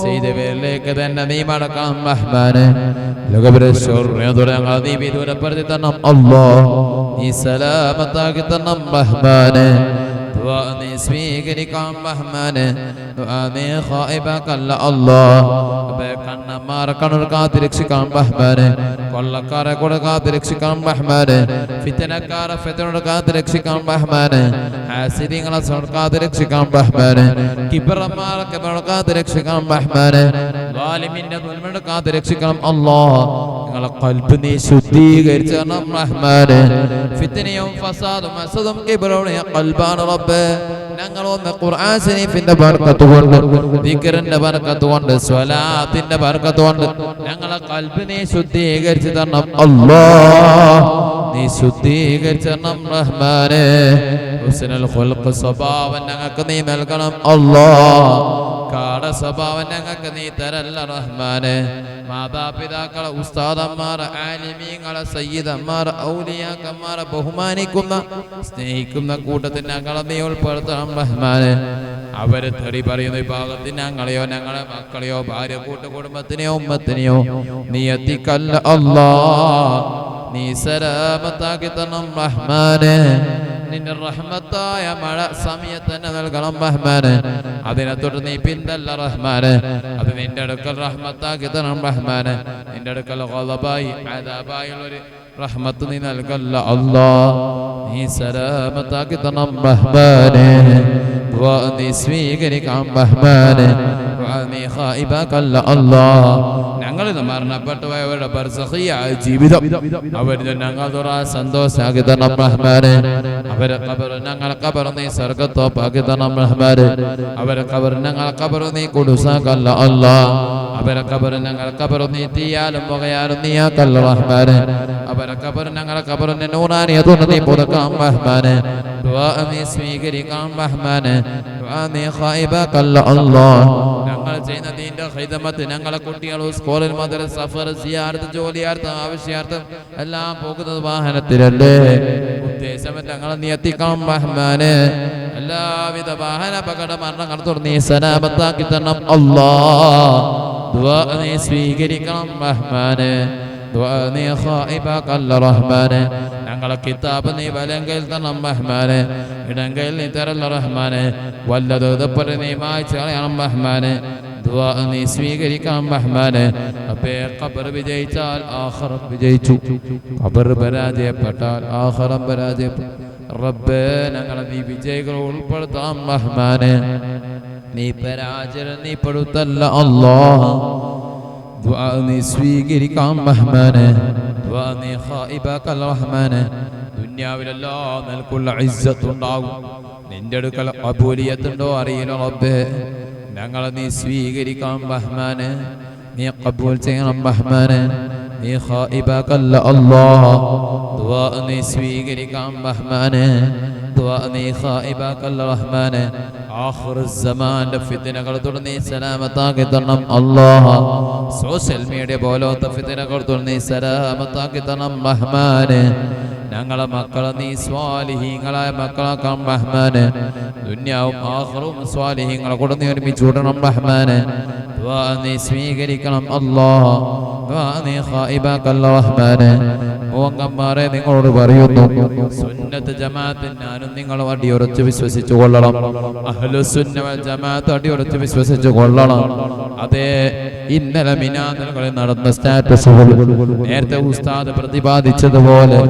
ചെയ്തവരിലേക്ക് തന്നെ നീ മടക്കാം റഹ്മാനെ. നീ വിദൂരപ്പെടുത്തി തരണം അല്ലാഹ്. നീ സലാമത്താക്കി തരണം റഹ്മാനെ. ദുആ നീ സ്വീകരിക്കാം റഹ്മാനെ. ദുആ നീ ഖായിബാക്കല്ല അല്ലാഹ്. കണ്ണന്മാരെ കണ്ണൂർ കാത്ത് രക്ഷിക്കാം റഹ്മാനെ. കൊള്ളക്കാരെ കൂടെ കാത്ത് രക്ഷിക്കാം റഹ്മാനെ. ഫിത്നക്കാരെ ഫിത്നയോട് കാത്ത് രക്ഷിക്കാം റഹ്മാനെ. ഹാസിദീങ്ങളെ കാത്ത് രക്ഷിക്കാം റഹ്മാനെ. കിബ്റന്മാരെ കിബ്റയോട് കാത്ത് രക്ഷിക്കാം റഹ്മാനെ. ളാലിമിന്റെ ദുൽമിനോട് കാത്ത് രക്ഷിക്കണം അല്ലാഹ്. ഞങ്ങളെ ഖൽബ് നീ ശുദ്ധീകരിച്ച് തരണം റഹ്മാനെ. ഫിത്നയും ഫസാദും ഹസദും കിബ്റും ഖൽബാന റബ്ബേ. ഞങ്ങളൊന്ന് ഖുർആൻ ശരീഫിന്റെ ബർക്കത്ത് കൊണ്ട്, ദിക്റിന്റെ ബർക്കത്ത് കൊണ്ട്, സ്വലാത്തിന്റെ ബർക്കത്ത് കൊണ്ട് ഞങ്ങളെ ഖൽബ് നീ ശുദ്ധീകരിച്ച് തരണം അല്ലാഹ്. നീ ശുദ്ധീകരിച്ച് തരണം റഹ്മാനെ. ഹുസ്നുൽ ഖുൽഖ് സ്വഭാവം ഞങ്ങൾക്ക് നീ നൽകണം അല്ലാഹ്. കാട സ്വഭാവം ഞങ്ങൾക്ക് നീ തരല്ല റഹ്മാനെ. മാതാപിതാക്കളെ, ഉസ്താദന്മാരെ, ആലിമീങ്ങളെ, സയ്യിദന്മാരെ, ഔലിയാക്കന്മാരെ ബഹുമാനിക്കുന്ന സ്നേഹിക്കുന്ന കൂട്ടത്തിൽ ഞങ്ങളെ നീ ഉൾപ്പെടുത്തണം റഹ്മാനെ. അവര് തെറി പറയുന്ന വിഭാഗത്തിൽ ഞങ്ങളെയോ ഞങ്ങളെ മക്കളെയോ ഭാര്യ കൂട്ടുകുടുംബത്തിനെയോ ഉമ്മത്തിനെയോ നീ എത്തിക്കല്ല അല്ലാഹ്. നീ സലാമത്താക്കി തരണം റഹ്മാനെ. നിന്റെ റഹ്മത്തായ മഴ സമയത്ത് തന്നെ നൽകണം റഹ്മാനെ. അതിനെ തൊട്ട് നീ പിന്തല്ല റഹ്മാനെ. അത് നിന്റെ അടുക്കൽ റഹ്മത്താക്കി തരണം റഹ്മാനെ. നിന്റെ അടുക്കൽ ഖളബായി അദാബായി ഒരു റഹ്മത്ത് നീ നൽകല്ല അല്ലാഹ്. നീ സലാമത്താക്കി തരണം റഹ്മാനെ. ദുആ നീ സ്വീകരിക്കാം റഹ്മാനെ. ദുആ നീ ഖായിബാക്കല്ല അല്ലാഹ്. ഞങ്ങൾ മരണപ്പെട്ടുപോയവരുടെ ബർസഖിയായ ജീവിതം അവര് ഞങ്ങളോട് സന്തോഷാക്കി തരണം റഹ്മാനെ. അവരെ ഖബർ ഞങ്ങളെ ഖബർ നീ സ്വർഗ്ഗത്തോപ്പാക്കി തരണം റഹ്മാനെ. അവരെ ഖബർ ഞങ്ങളെ ഖബർ നീ ഖുദൂസാക്കല്ല അല്ലാഹ്. അവരെ ഖബർ ഞങ്ങളെ ഖബർ നീ തീയാലും പുകയാലും നീ ആക്കല്ല റഹ്മാനെ. അവരെ ഖബർ ഞങ്ങളെ ഖബറിന്റെ നൂറാനിയതുകൊണ്ട് നീ പുതുക്കാം റഹ്മാനെ. ദുആ നീ സ്വീകരിക്കാം റഹ്മാനെ. ദുആ നീ ഖായിബാക്കല്ല അല്ലാഹ്. ഞങ്ങൾ ചെയ്യുന്ന ദീന്റെ ഖിദ്മത്ത് ഞങ്ങളെ കുട്ടികൾ സ്കൂളിൽ മദ്രസ സഫർ സിയാറത്ത് ജോലിയാർത്ഥം ആവശ്യാർത്ഥം എല്ലാം പോകുന്നത് വാഹനത്തിലല്ലേ. ഉദ്ദേശം ഞങ്ങളെ നീ എത്തിക്കണം റഹ്മാനെ. എല്ലാവിധ വാഹന അപകട മരണങ്ങൾ തുടർന്ന് നീ സലാമത്താക്കി തരണം അല്ലാഹ്. ദുആ നീ സ്വീകരിക്കണം റഹ്മാനെ. ദുആ നീ ഖായിബാക്കല്ല റഹ്മാനെ. ഞങ്ങളെ കിതാബ് നീ വലങ്കയിൽ തരണം റഹ്മാനെ. ഇടങ്കയിൽ നീ തരല്ല റഹ്മാനെ. വല്ലതുപോലെ നീ മായ്ച്ച് കളയണം റഹ്മാനെ. ദുആ നീ സ്വീകരിക്കാം റഹ്മാനെ. അപ്പേ ഖബർ വിജയിച്ചാൽ ആഖിറം വിജയിച്ചു, ഖബർ പരാജയപ്പെട്ടാൽ ആഖിറം പരാജയപ്പെട്ടു. റബ്ബേ ഞങ്ങളെ നീ വിജയികൾ ഉൾപ്പെടുത്താം റഹ്മാനെ. നീ പരാജയം നീ പെടുത്തല്ല അല്ലാഹ്. ദുആ നീ സ്വീകരിക്കാം റഹ്മാനെ. ദുആ നീ ഖായിബാക്കൽ റഹ്മാനെ. ദുനിയാവിലെല്ലാം നിനക്കുള്ള ഇസ്സത്ത് ഉണ്ടാകും. നിന്റെ അടുക്കൽ ഖബൂലിയത്തുണ്ടോ അറിയില്ല റബ്ബേ. ഞങ്ങളെ നീ സ്വീകരിക്കാം റഹ്മാനെ. നീ ഖബൂൽ ചെയ്യണം റഹ്മാനെ. നീ ഖായിബാക്കല്ല അല്ലാഹ്. ദുആ നീ സ്വീകരിക്കാം റഹ്മാനെ. ദുആ നീ ഖായിബാക്കല്ല റഹ്മാനെ. ആഖിറു സമാന്റെ ഫിത്നകൾ തൊട്ട് നീ സലാമത്താക്കി തരണം അല്ലാഹ്. സോഷ്യൽ മീഡിയ പോലത്തെ ഫിത്നകൾ തൊട്ട് നീ സലാമത്താക്കി തരണം റഹ്മാനെ. ഞങ്ങളെ മക്കളെ നീ സ്വാലിഹീങ്ങളായ മക്കളാക്കാം റഹ്മാനെ. ദുനിയാവും ആഖിറവും സ്വാലിഹീങ്ങളെ കൂടെ നീ ഒരുമിച്ച് വിടണം റഹ്മാനെ. ദുആ നീ സ്വീകരിക്കണം അല്ലാഹ്. ദുആ നീ ഖായിബാക്കല്ല റഹ്മാനെ. ഓങ്ങന്മാരെ നിങ്ങളോട് പറയുന്നു, സുന്നത്ത് ജമാഅത്ത് ഞാനും നിങ്ങളും അടിയുറച്ച് വിശ്വസിച്ചു കൊള്ളണം. അഹ്ലുസുന്ന വൽ ജമാഅത്ത് അടിയുറച്ച് വിശ്വസിച്ചു കൊള്ളണം. അതേ ഇന്നലെ മിനാന്നുകളിൽ നടന്ന സ്റ്റാറ്റസുകൾ നേരത്തെ ഉസ്താദ് പ്രതിപാദിച്ചതുപോലെ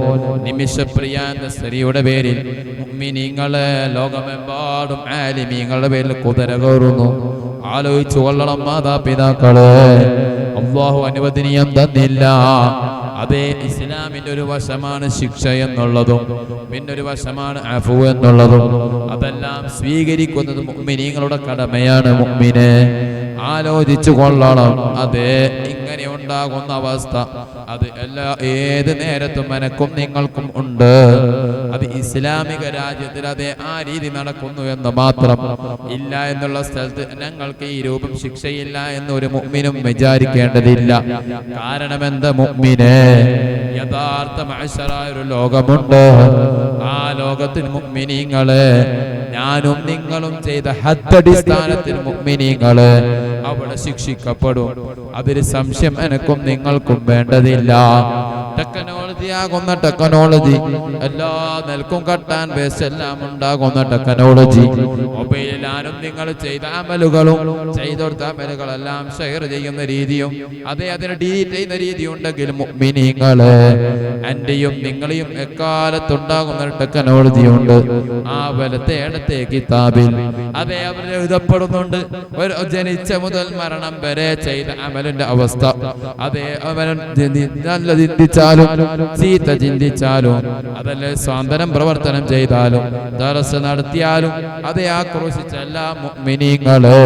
നിമിഷപ്രിയ എന്ന സ്ത്രീയുടെ പേരിൽ മുഅ്മിനീങ്ങളെ ലോകമെമ്പാടും ആലിമീങ്ങളുടെ പേരിൽ കുതിര കയറുന്നു. ആലോചിച്ചു കൊള്ളണം മാതാപിതാക്കളെ. അല്ലാഹു അനുവദനീയം തന്നില്ല. അതേ ഇസ്ലാമിന്റെ ഒരു വശമാണ് ശിക്ഷ എന്നുള്ളതും പിന്നെ ഒരു വശമാണ് അഫു എന്നുള്ളതും. അതെല്ലാം സ്വീകരിക്കുന്നത് മുഅ്മിനീങ്ങളുടെ കടമയാണ്. മുഅ്മിനെ ആലോചിച്ചു കൊള്ളണം. അതേ ഇങ്ങനെ ഉണ്ടാകുന്ന അവസ്ഥ അത് ഏത് നേരത്തും എനക്കും നിങ്ങൾക്കും ഉണ്ട്. അത് ഇസ്ലാമിക രാജ്യത്തിൽ അതേ ആ രീതി നടക്കുന്നു എന്ന് മാത്രം. ഇല്ല എന്നുള്ള സ്ഥലത്ത് ഞങ്ങൾക്ക് ഈ രൂപം ശിക്ഷയില്ല എന്നൊരു മുഅ്മിനും വിചാരിക്കേണ്ടതില്ല. കാരണം എന്താ, മുഅ്മിനെ യഥാർത്ഥ മഅ്ശറായ ഒരു ലോകമുണ്ട്. ആ ലോകത്തിൽ മുഅ്മിനീങ്ങളെ ഞാനും നിങ്ങളും ചെയ്ത ഹദ്ദടിസ്ഥാനത്തിൽ മുഅ്മിനീങ്ങളെ അവിടെ ശിക്ഷിക്കപ്പെടും. അതിൽ സംശയം എനക്കും നിങ്ങൾക്കും വേണ്ടതില്ല. ടെക്നോളജി ആകുന്ന ടെക്നോളജി, എല്ലാ നിലക്കും കട്ടാൻ ബേസ് എല്ലാം ഉണ്ടാകുന്ന ടെക്നോളജി, മൊബൈലിലാനും നിങ്ങൾ ചെയ്ത അമലുകളും ചെയ്തെടുത്ത അമലുകളെല്ലാം ഷെയർ ചെയ്യുന്ന രീതിയും അതിന് ഡിലീറ്റ് ചെയ്യുന്ന രീതി ഉണ്ടെങ്കിൽ മുഅ്മിനീങ്ങളെ, എന്റെയും നിങ്ങളെയും എക്കാലത്തുണ്ടാകുന്ന ടെക്നോളജി ഉണ്ട്. ആ വലത്തെ ഇടത്തെ കിതാബിൽ അവർ എഴുതപ്പെടുന്നുണ്ട്. ഒരു ജനിച്ച മുതൽ മരണം വരെ ചെയ്ത അമലിന്റെ അവസ്ഥ. അവൻ നല്ല ചിന്തിച്ചാലും ചീത്ത ചിന്തിച്ചാലും, അതല്ലേ സ്വാതന്ത്ര്യം പ്രവർത്തനം ചെയ്താലും, ദർസ് നടത്തിയാലും ആക്രോശിച്ച എല്ലാ മുഅ്മിനീങ്ങളെ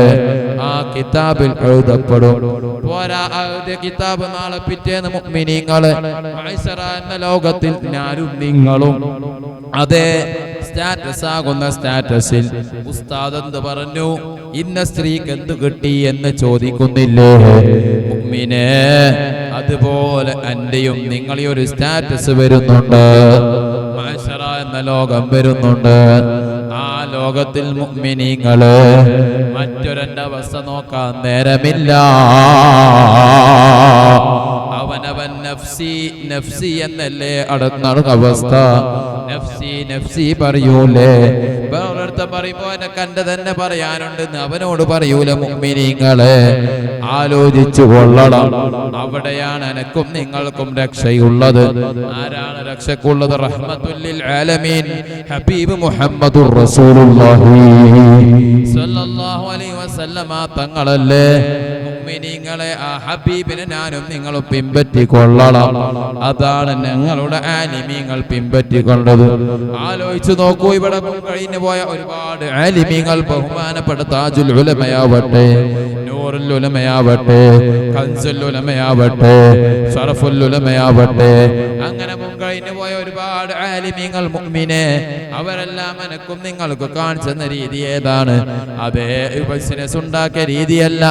ആ കിതാബിൽ എഴുതപ്പെടും. പോരാ, കിതാബ് നാളെ പിറ്റേന്ന് മുഅ്മിനീങ്ങളെ മഹ്ശറ എന്ന ലോകത്തിൽ ഞാനും നിങ്ങളും സ്റ്റാറ്റസ് ആകുന്ന സ്റ്റാറ്റസിൽ ഉസ്താദ് എന്ത് പറഞ്ഞു, ഇന്ന സ്ത്രീക്ക് എന്ത് കിട്ടി എന്ന് ചോദിക്കുന്നില്ലേ മുഅ്മിനേ? അതുപോലെ എന്റെയും നിങ്ങളെ ഒരു സ്റ്റാറ്റസ് വരുന്നുണ്ട്, മഹ്ശറ എന്ന ലോകം വരുന്നുണ്ട്. ആ ലോകത്തിൽ മുഅ്മിനീങ്ങള് മറ്റൊരന്റെ അവസ്ഥ നോക്കാൻ നേരമില്ല. അവനവൻ നഫ്സി നഫ്സി എന്നല്ലേ അടങ്ങുന്ന അവസ്ഥ. നഫ്സി നഫ്സി പറയൂലേ? വേറൊരുത്തൻ പറയുമ്പോ എനക്ക് എന്റെ തന്നെ പറയാനുണ്ടെന്ന് അവനോട് പറയൂല. മുഅ്മിനീങ്ങളെ ആലോചിച്ചു കൊള്ളണം. അവിടെയാണ് എനക്കും നിങ്ങൾക്കും രക്ഷയുള്ളത്. ആരാണ് രക്ഷക്കുള്ളത്? റഹ്മത്തുൽ ലിൽ ആലമീൻ ഹബീബ് മുഹമ്മദുർ റസൂലുള്ളാഹി സ്വല്ലല്ലാഹു അലൈഹി വസല്ലമ തങ്ങളല്ലേ. മുഅ്മിനീങ്ങളെ, ആ ഹബീബിനെ ഞാനും നിങ്ങളും പിൻപറ്റിക്കൊള്ളണം. അതാണ് ഞങ്ങളുടെ ആലിമീങ്ങൾ പിൻപറ്റിക്കൊണ്ടത്. ആലോചിച്ചു നോക്കൂ, ഇവിടെ കഴിഞ്ഞു പോയ ഒരുപാട് ആലിമീങ്ങൾ, ബഹുമാനപ്പെട്ട താജുൽ ഉലമയാവട്ടെ, നൂറുൽ ഉലമയാവട്ടെ, കൻസുൽ ഉലമയാവട്ടെ, ശറഫുൽ ഉലമയാവട്ടെ, അങ്ങനെ കഴിഞ്ഞു പോയ ഒരുപാട് ആലിമീങ്ങൾ മുഅ്മിനെ, അവരെല്ലാം എനക്കും നിങ്ങൾക്ക് കാണിച്ചെന്ന രീതി ഏതാണ്? അതേ ബിസിനസ് ഉണ്ടാക്കിയ രീതിയല്ല,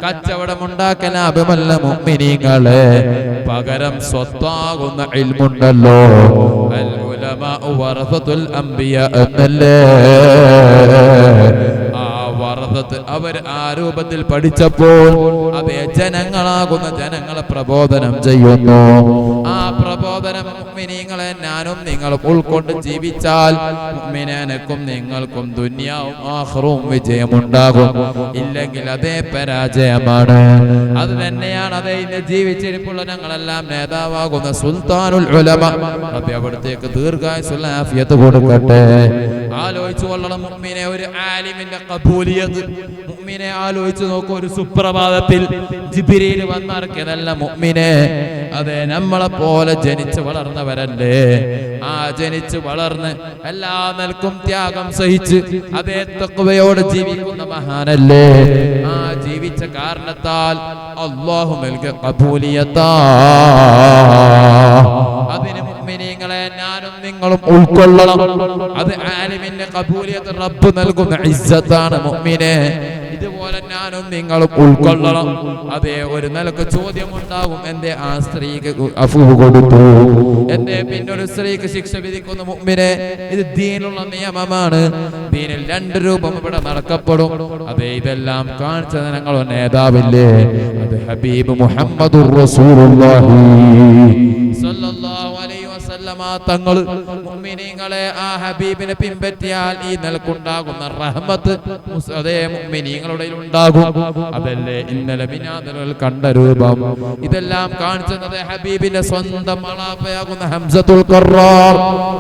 കച്ചവടം ഉണ്ടാക്കിയ ലാഭമല്ല മുഅ്മിനീങ്ങളെ. പകരം സ്വത്താകുന്ന ഇൽമുണ്ടല്ലോ, അൽ ഉലമാ വറസത്തുൽ അംബിയാ എന്നല്ലേ. അവർ ആ രൂപത്തിൽ പഠിച്ചപ്പോൾ ജനങ്ങളാകുന്ന ജനങ്ങളെ പ്രബോധനം ചെയ്യുന്നു. ആ പ്രബോധനം മുഅ്മിനീങ്ങളെ ഞാനും നിങ്ങളും ഉൾക്കൊണ്ട് ജീവിച്ചാൽ മുഅ്മിനീനക്കും നിങ്ങൾക്കും ദുനിയാവും ആഖിറവും വിജയമുണ്ടാകും. ഇല്ലെങ്കിൽ അതേ പരാജയമാണ്. അത് തന്നെയാണ് ഇന്ന് ജീവിച്ചിരിപ്പുള്ള ഞങ്ങളെല്ലാം നേതാവാകുന്ന സുൽത്താനുൽ ഉലമ, റബ്ബി അവിടത്തേക്ക് ദീർഘായുസ്സുള്ള ആഫിയത്ത് കൊടുക്കട്ടെ. ആലോചിച്ചു കൊള്ളണം മുഅ്മിനെ, ഒരു ആലിമിന്റെ ഖബൂലിയത്ത്. മുഅ്മിനെ ആലോചിച്ചു നോക്കൂ, ഒരു സുപ്രഭാതത്തിൽ ജിബ്രീൽ വന്നിറക്കിയതല്ല മുഅ്മിനെ. അതെ, നമ്മളെ പോലെ ജനിച്ച് വളർന്നവരല്ലേ. ആ ജനിച്ച് വളർന്ന് എല്ലാ നിലക്കും ത്യാഗം സഹിച്ച് അതേ തഖ്വയോടെ ജീവിക്കുന്ന മഹാനല്ലേ. ആ ജീവിച്ച കാരണത്താൽ അല്ലാഹു നൽകിയ ഖബൂലിയത്താ. അതിന് മുഅ്മിനീങ്ങളെ ഞാനും നിങ്ങളും ഉൾക്കൊള്ളണം. അത് ആലിമിന്റെ ഖബൂലിയത്ത് റബ്ബ് നൽകുന്ന ഇസ്സത്താണ് മുഅ്മിനെ. ഇതുപോലെ ഞാനും നിങ്ങളും ഉൾക്കൊള്ളണം. അതേ, ഒരു നിലക്ക് ചോദ്യമുണ്ടാകും, എന്തേ ആ സ്ത്രീക്ക് അഫ്വ് കൊടുത്തു, എന്തേ പിന്നൊരു സ്ത്രീക്ക് ശിക്ഷ വിധിക്കുന്ന മുഅ്മിനെ? ഇത് ദീനുള്ള നിയമമാണ്. ദീനിൽ രണ്ട് രൂപം ഇവിടെ നടക്കപ്പെടും. അതേ, ഇതെല്ലാം കാണിച്ചത് ഞങ്ങളുടെ നേതാവില്ലേ, അത് ഹബീബ് മുഹമ്മദുർ റസൂലുള്ളാഹി സ്വല്ലല്ലാഹു അലൈഹി വസല്ലമ തങ്ങൾ. മുഅ്മിനീങ്ങളെ, ആ ഹബീബിനെ പിൻപറ്റിയാൽ ഈ നിലക്കുണ്ടാകുന്ന റഹ്മത്ത് അതേ മുഅ്മിനീങ്ങളുടെ ഉണ്ടാകും. അതല്ലേ ഇന്നലെ ബിനാദൽ കണ്ട രൂപം. ഇതെല്ലാം കാണിച്ചത് ഹബീബിന്റെ സ്വന്തം അളാപ്പയാകുന്ന ഹംസത്തുൽ ഖറാർ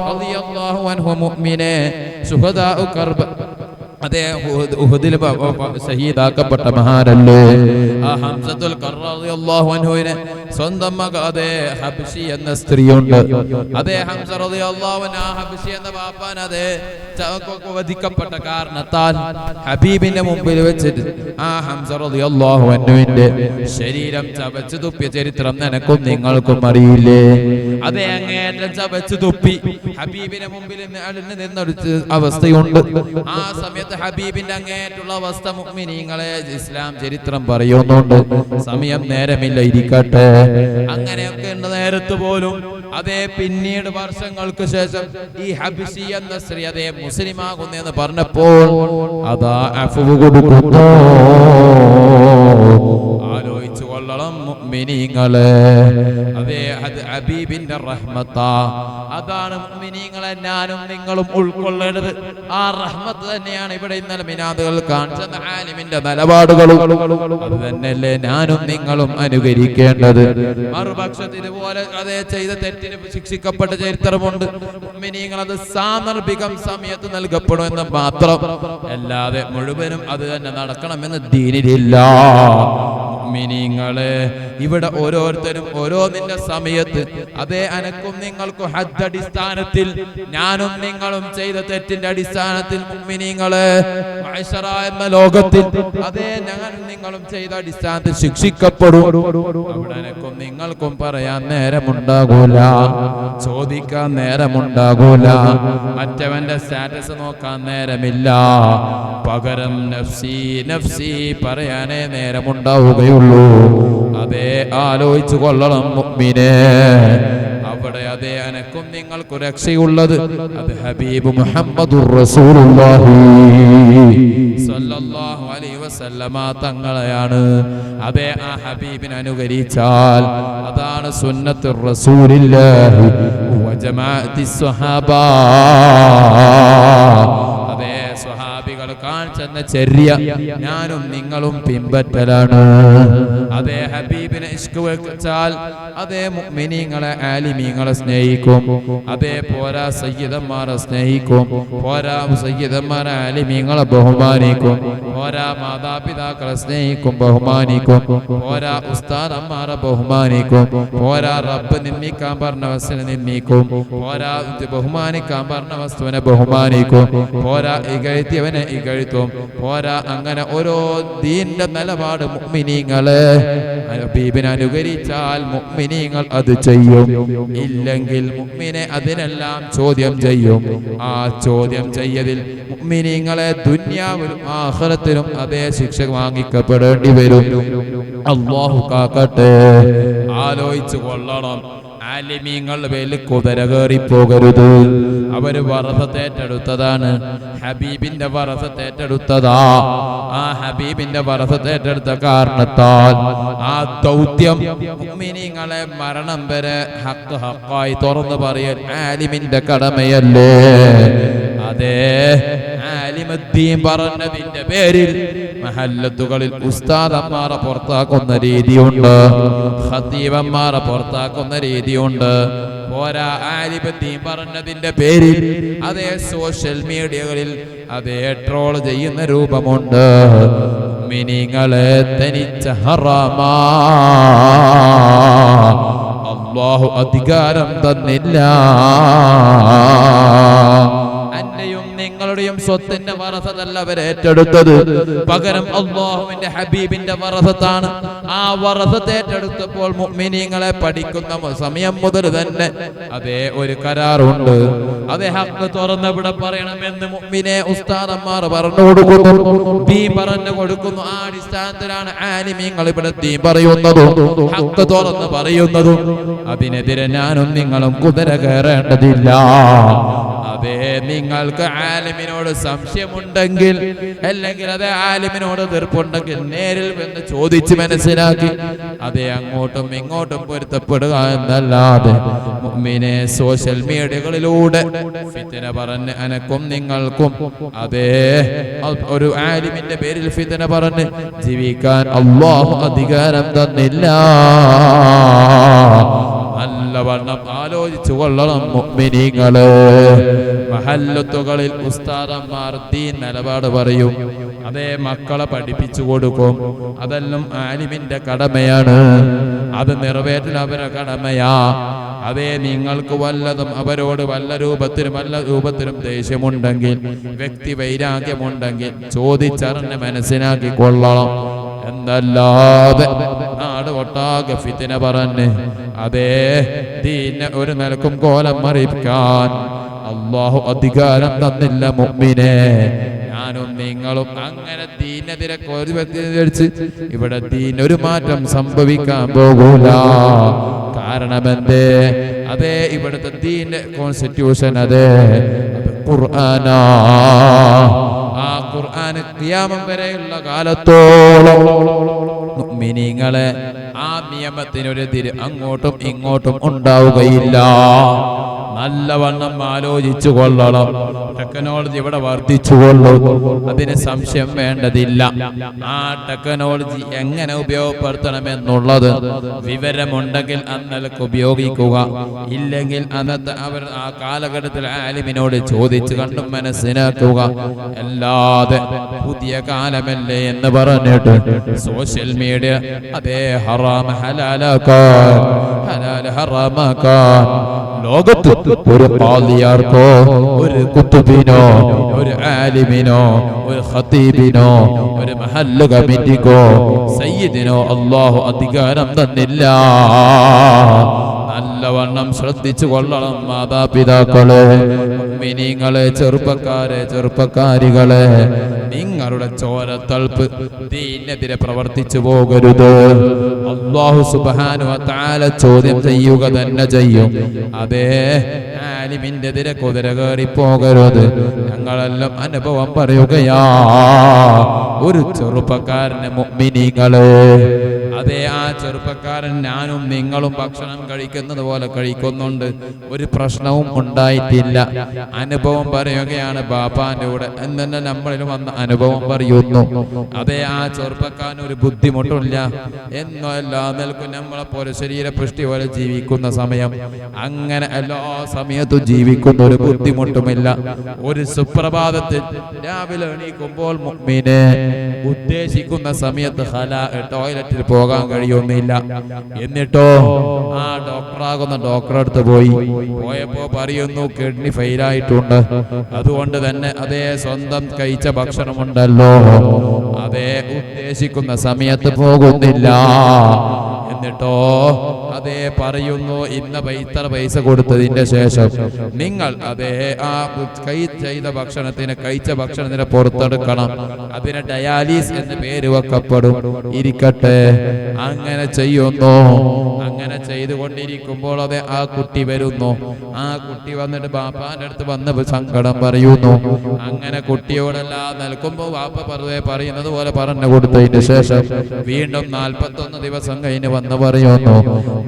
റളിയല്ലാഹു അൻഹു മുഅ്മിനെ ശുഹദാഉ കർബ, അതേ ഉഹദിൽ ശഹീദാക്കപ്പെട്ട മഹാനല്ലേ. ആ ഹംസത്തുൽ ഖറാർ റളിയല്ലാഹു അൻഹുവിനെ സ്വന്തം മക അതേ ഹബ്ശി എന്ന സ്ത്രീയുണ്ട്. അതേ ഹംസ റളിയല്ലാഹു അൻഹു ഹബ്ശി എന്ന ബാപ്പാൻ അതേ വധിക്കപ്പെട്ട കാരണത്താൽ ഹബീബിന്റെ മുമ്പിൽ വെച്ചിട്ട് ആ ഹംസ റളിയല്ലാഹു അൻഹുവിന്റെ ശരീരം ചവച്ചു തുപ്പിയ ചരിത്രം നിനക്കും നിങ്ങൾക്കും അറിയില്ലേ? അതേ, അങ്ങേറ്റം ചവച്ചു തുപ്പി ഹബീബിന്റെ മുമ്പിൽ നിന്നൊരു അവസ്ഥയുണ്ട്. ആ സമയത്ത് ഹബീബിന്റെ അങ്ങേറ്റുള്ള അവസ്ഥ മുഅ്മിനീങ്ങളെ ഇസ്ലാം ചരിത്രം പറയുന്നുണ്ട്. സമയം നേരമില്ല, ഇരിക്കട്ടെ. അങ്ങനെയൊക്കെ ഉണ്ട് നേരത്ത് പോലും. അതേ, പിന്നീട് വർഷങ്ങൾക്ക് ശേഷം ഈ ഹബ്ശി എന്ന സ്ത്രീ അതേ മുസ്ലിമാകുന്നെന്ന് പറഞ്ഞപ്പോൾ അതാ അഫ്വ് കൊടുക്കുന്നു. ആലോചിച്ചു കൊള്ളണം മുഅ്മിനീങ്ങളെ. അതേ അത് ഹബീബിന്റെ റഹ്മത്താ. അതാണ് മുഅ്മിനീങ്ങളെ ഞാനും നിങ്ങളും ഉൾക്കൊള്ളേണ്ടത്. ആ റഹ്മത്ത് തന്നെയാണ് ഇവിടെ ഇന്നലെ മിനാദുകൾ കാണിച്ച ആലിമിന്റെ നിലപാടുകളും അത് തന്നെയല്ലേ ഞാനും നിങ്ങളും അനുകരിക്കേണ്ടത്. മറുപക്ഷത്ത് ഇതുപോലെ അതേ ചെയ്ത തെറ്റിന് ശിക്ഷിക്കപ്പെട്ട ചരിത്രമുണ്ട്. മുഅ്മിനീങ്ങൾ അത് സാന്ദർഭികം സമയത്ത് നൽകപ്പെടുമെന്ന് മാത്രം, അല്ലാതെ മുഴുവനും അത് തന്നെ നടക്കണമെന്ന് ദീനിലില്ല. മുഅ്മിനീങ്ങളെ ഇവിടെ ഓരോരുത്തരും ഓരോന്നിന്റെ സമയത്ത് അതേ അനക്കും നിങ്ങൾക്കും ഹദ്ദടിസ്ഥാനത്തിൽ ഞാനും നിങ്ങളും ചെയ്ത തെറ്റിന്റെ അടിസ്ഥാനത്തിൽ മുഅ്മിനീങ്ങളെ മഅ്ശറ എന്ന ലോകത്തിൽ അതേ ഞാനും നിങ്ങളും ചെയ്ത അടിസ്ഥാനത്തിൽ ശിക്ഷിക്കപ്പെടും. അവിടെ അനക്കും നിങ്ങൾക്കും പറയാൻ നേരമുണ്ടാകൂല, ചോദിക്കാൻ നേരമുണ്ടാകൂല, മറ്റവന്റെ സ്റ്റാറ്റസ് നോക്കാൻ നേരമില്ല. പകരം നഫ്സി നഫ്സി പറയാനേ നേരമുണ്ടാവുകയുള്ളൂ. അതേ ആലോചിച്ചു കൊള്ളണം മുഅ്മിനേ. അവിടെ അതേ അനക്കും നിങ്ങൾക്ക് രക്ഷയുള്ളത് അത് ഹബീബ് മുഹമ്മദുർ റസൂലുള്ളാഹി സ്വല്ലല്ലാഹു അലൈഹി വസല്ലമ തങ്ങളെയാണ്. അതേ ആ ഹബീബിനെ അനുകരിച്ചാൽ അതാണ് സുന്നത്തുർ റസൂലില്ലാഹി വ ജമാഅത്തിസ് സ്വഹാബ. അതേ സ്വഹാബികൾ കാണിച്ചെന്ന ചര്യ ഞാനും നിങ്ങളും പിൻപറ്റലാണ്. അതേ ഹബീബിനെ ഇഷ്ക് വെച്ചാൽ അതേ മുഅ്മിനീങ്ങളെ ആലിമീങ്ങളെ സ്നേഹിക്കും. അതേ പോരാ സയ്യിദന്മാരെ സ്നേഹിക്കും. പോരാ സയ്യിദന്മാരെ ആലിമീങ്ങളെ ബഹുമാനിക്കും. പോരാ മാതാപിതാക്കളെ സ്നേഹിക്കും, ബഹുമാനിക്കും. പോരാ ഉസ്താദന്മാരെ ബഹുമാനിക്കും. പോരാ റബ്ബ് നിന്ദിക്കാൻ പറഞ്ഞ വസ്തുവിനെ നിന്ദിക്കും. പോരാ ബഹുമാനിക്കാൻ പറഞ്ഞ വസ്തുവിനെ ബഹുമാനിക്കും. പോരാ ഇകഴ്ത്തിയവനെ ഇകഴ്ത്തും. പോരാ അങ്ങനെ ഓരോ ദീന്റെ നിലപാട് മുഅ്മിനീങ്ങളെ ഹബീബിനെ അനുകരിച്ചാൽ മുഅ്മിനീങ്ങൾ അത് ചെയ്യും. ഇല്ലെങ്കിൽ മുഅ്മിനെ അതിനെല്ലാം ചോദ്യം ചെയ്യും. ആ ചോദ്യം ചെയ്യതിൽ മുഅ്മിനീങ്ങളെ ദുനിയാവിലും ആഖിറത്തിലും അതേ ശിക്ഷ വാങ്ങിക്കപ്പെടേണ്ടി വരും. അല്ലാഹു കാക്കട്ടെ. ആലോചിച്ചു കൊള്ളണം. ആലിമീങ്ങളുടെ പേരിൽ കുതിര കയറി പോകരുത്. അവര് വറസത്തേറ്റെടുത്തതാണ്, ഹബീബിന്റെ വറസത്തേറ്റെടുത്തതാ. ആ ഹബീബിന്റെ വറസത്തേറ്റെടുത്ത കാരണത്താൽ ആ ദൗത്യം മുഅ്മിനീങ്ങളെ മരണം വരെ ഹഖ് ഹഖായി തുറന്നു പറയൽ ആലിമിന്റെ കടമയല്ലേ. അതേ ആലിമുദ്ദീൻ പറഞ്ഞതിന്റെ പേരിൽ മഹല്ലത്തുകളിൽ ഉസ്താദന്മാരെ പുറത്താക്കുന്ന രീതിയുണ്ട്, ഖതീബന്മാരെ പുറത്താക്കുന്ന രീതിയുണ്ട്. പോരാ ആലിമുദ്ദീൻ പറഞ്ഞതിന്റെ പേരിൽ അതേ സോഷ്യൽ മീഡിയകളിൽ അതേ ട്രോൾ ചെയ്യുന്ന രൂപമുണ്ട്. മുഅ്മിനീങ്ങളെ തനിച്ച ഹറാമാ. അല്ലാഹു അധികാരം തന്നില്ല. എന്റെയും നിങ്ങളുടെയും സ്വത്തിന്റെ വറസത്തല്ല അവരെ ഏറ്റെടുത്തത്. പകരം അല്ലാഹുവിന്റെ ഹബീബിന്റെ വറസത്താണ്. ആ വറസത്തെ ഏറ്റെടുത്തപ്പോൾ മുഅ്മിനീങ്ങളെ പഠിക്കുന്ന സമയം മുതൽ തന്നെ അതേ ഒരു കരാറുണ്ട്. അതേ ഹഖ് തുറന്നവിടെ പറയണമെന്ന് മുഅ്മിനെ ഉസ്താദന്മാർ പറഞ്ഞു കൊടുക്കുന്നു, ദീൻ പറഞ്ഞു കൊടുക്കുന്നു. ആ അടിസ്ഥാനത്തിലാണ് ആലിമീങ്ങൾ ഇവിടെ ദീൻ പറയുന്നതും ഹഖ് തുറന്ന് പറയുന്നതും. അതിനെതിരെ ഞാനും നിങ്ങളും കുതിര കയറേണ്ടതില്ല. അതേ നിങ്ങൾക്ക് ആലിമിനോട് സംശയമുണ്ടെങ്കിൽ അല്ലെങ്കിൽ അതേ ആലിമിനോട് തീർപ്പുണ്ടെങ്കിൽ നേരിൽ വന്ന് ചോദിച്ച് മനസ്സിലാക്കി അതേ അങ്ങോട്ടും ഇങ്ങോട്ടും പൊരുത്തപ്പെടുക എന്നല്ലാതെ മുഅ്മിനെ സോഷ്യൽ മീഡിയകളിലൂടെ ഫിത്ന പറഞ്ഞ് അനക്കും നിങ്ങൾക്കും അതേ ഒരു ആലിമിന്റെ പേരിൽ ഫിത്ന പറഞ്ഞ് ജീവിക്കാൻ അല്ലാഹു അധികാരം തന്നില്ല. നല്ലവണ്ണം ആലോചിച്ചു കൊള്ളണം മുഅ്മിനീങ്ങളെ. മഹല്ലത്തുകളിൽ ഉസ്താദന്മാർ ദീൻ നിലപാട് പറയും. അതേ മക്കളെ പഠിപ്പിച്ചു കൊടുക്കും. അതെല്ലാം ആലിമിന്റെ കടമയാണ്. അത് നിറവേറ്റൽ അവരുടെ കടമയാ. അതേ നിങ്ങൾക്ക് വല്ലതും അവരോട് വല്ല രൂപത്തിലും ദേഷ്യമുണ്ടെങ്കിൽ, വ്യക്തി വൈരാഗ്യമുണ്ടെങ്കിൽ ചോദിച്ചറിഞ്ഞ് മനസ്സിലാക്കി കൊള്ളണം. എന്നല്ലാതെ നാട് ഒട്ടാകെ ഫിത്ന പറഞ്ഞ് അതേ ദീനെ ഒരു നിലക്കും കോലം മറിക്കാൻ അല്ലാഹു അധികാരം തന്നില്ല മുഅ്മിനെ. ഞാനും നിങ്ങളും അങ്ങനെ ദീനെതിരെ കോരിവെച്ച് ഇവിടെ ദീനൊരു മാറ്റം സംഭവിക്കാൻ പോകൂല. കാരണം എന്തേ? അതേ ഇവിടുത്തെ ദീന്റെ കോൺസ്റ്റിറ്റ്യൂഷൻ അതേ ഖുർആനാ. ആ ഖുർആൻ ഖിയാമം വരെയുള്ള കാലത്തോളം മുഅ്മിനീങ്ങളെ ആ നിയമത്തിനൊരെതിര് അങ്ങോട്ടും ഇങ്ങോട്ടും ഉണ്ടാവുകയില്ല. നല്ലവണ്ണം ആലോചിച്ചു കൊള്ളണം. ടെക്നോളജി ഇവിടെ വർദ്ധിച്ചുകൊള്ളും, അതിന് സംശയം വേണ്ടതില്ല. ആ ടെക്നോളജി എങ്ങനെ ഉപയോഗപ്പെടുത്തണമെന്നുള്ളത് വിവരമുണ്ടെങ്കിൽ അന്നലേക്ക് ഉപയോഗിക്കുക. ഇല്ലെങ്കിൽ അന്നത്തെ അവർ ആ കാലഘട്ടത്തിൽ ആലിമിനോട് ചോദിച്ചു കണ്ടും മനസ്സിലാക്കുക. അല്ലാതെ പുതിയ കാലമല്ലേ എന്ന് പറഞ്ഞിട്ട് സോഷ്യൽ മീഡിയ അതേ ഹറാം ഹലാലാക്കാൻ, ഹലാൽ ഹറാമാക്കാൻ ലോകത്ത് ഒരു ഖാദിയാർക്കോ ഒരു കുത്തുബിനോ ഒരു ആലിമിനോ ഒരു ഖതീബിനോ ഒരു മഹല്ല് കമ്മിറ്റിക്കോ സയ്യിദിനോ അല്ലാഹു അധികാരം തന്നില്ല. നല്ലവണ്ണം ശ്രദ്ധിച്ചു കൊള്ളണം മാതാപിതാക്കളെ, മുഅ്മിനീങ്ങളെ, ചെറുപ്പക്കാരെ, ചെറുപ്പക്കാരികളെ. നിങ്ങളുടെ ചോരത്തൾപ്പ് ദീനെതിരെ പ്രവർത്തിച്ചു പോകരുത്. അല്ലാഹു സുബ്ഹാനഹു വ തആല ചോദ്യം ചെയ്യുക തന്നെ ചെയ്യും. അതേ ആലിമിനെതിരെ കുതിര കയറി പോകരുത്. ഞങ്ങളെല്ലാം അനുഭവം പറയുകയാ. ഒരു ചെറുപ്പക്കാരന് മുഅ്മിനീങ്ങളെ, അതേ ആ ചെറുപ്പക്കാരൻ ഞാനും നിങ്ങളും ഭക്ഷണം കഴിക്കുന്നത് പോലെ കഴിക്കുന്നുണ്ട്, ഒരു പ്രശ്നവും ഉണ്ടായിട്ടില്ല. അനുഭവം പറയുകയാണ് ബാപ്പാന്റെ കൂടെ എന്നെ നമ്മളിൽ വന്ന അനുഭവം പറയുന്നു. അതേ ആ ചെറുപ്പക്കാരന് ഒരു ബുദ്ധിമുട്ടില്ല എന്നല്ല നിൽക്കും. നമ്മളെ പോലെ ശരീരപുഷ്ടി പോലെ ജീവിക്കുന്ന സമയം, അങ്ങനെ എല്ലാ സമയത്തും ജീവിക്കുന്ന ഒരു ബുദ്ധിമുട്ടുമില്ല. ഒരു സുപ്രഭാതത്തിൽ രാവിലെ എണീക്കുമ്പോൾ മുഅ്മിനെ ഉദ്ദേശിക്കുന്ന സമയത്ത് ടോയ്ലറ്റിൽ പോകാൻ കഴിയുന്നില്ല. എന്നിട്ടോ ആ ഡോക്ടറാകുന്ന ഡോക്ടറെ അടുത്ത് പോയപ്പോ പറയുന്നു കിഡ്നി ഫെയിലായിട്ടുണ്ട്. അതുകൊണ്ട് തന്നെ അതേ സ്വന്തം കഴിച്ച ഭക്ഷണമുണ്ടല്ലോ, അതേ ഉദ്ദേശിക്കുന്ന സമയത്ത് പോകുന്നില്ല. എന്നിട്ടോ അതേ പറയുന്നു ഇന്ന ഇത്ര പൈസ കൊടുത്തതിന്റെ ശേഷം നിങ്ങൾ അതേ ആ ചെയ്ത ഭക്ഷണത്തിന് കഴിച്ച ഭക്ഷണത്തിന് പുറത്തെടുക്കണം. അതിന് ഡയാലിസ് എന്ന് പേര് വെക്കപ്പെടും. ഇരിക്കട്ടെ, അങ്ങനെ ചെയ്യുന്നു. അങ്ങനെ ചെയ്തുകൊണ്ടിരിക്കുമ്പോൾ അതെ ആ കുട്ടി വരുന്നു. ആ കുട്ടി വന്നിട്ട് ബാപ്പാന്റെ അടുത്ത് വന്ന് സങ്കടം പറയുന്നു. അങ്ങനെ കുട്ടിയോടെല്ലാം നിൽക്കുമ്പോൾ ബാപ്പ പറയുന്നത് പോലെ പറഞ്ഞു കൊടുത്തതിന് ശേഷം വീണ്ടും 41 ദിവസം കഴിഞ്ഞ് വന്ന് പറയുന്നു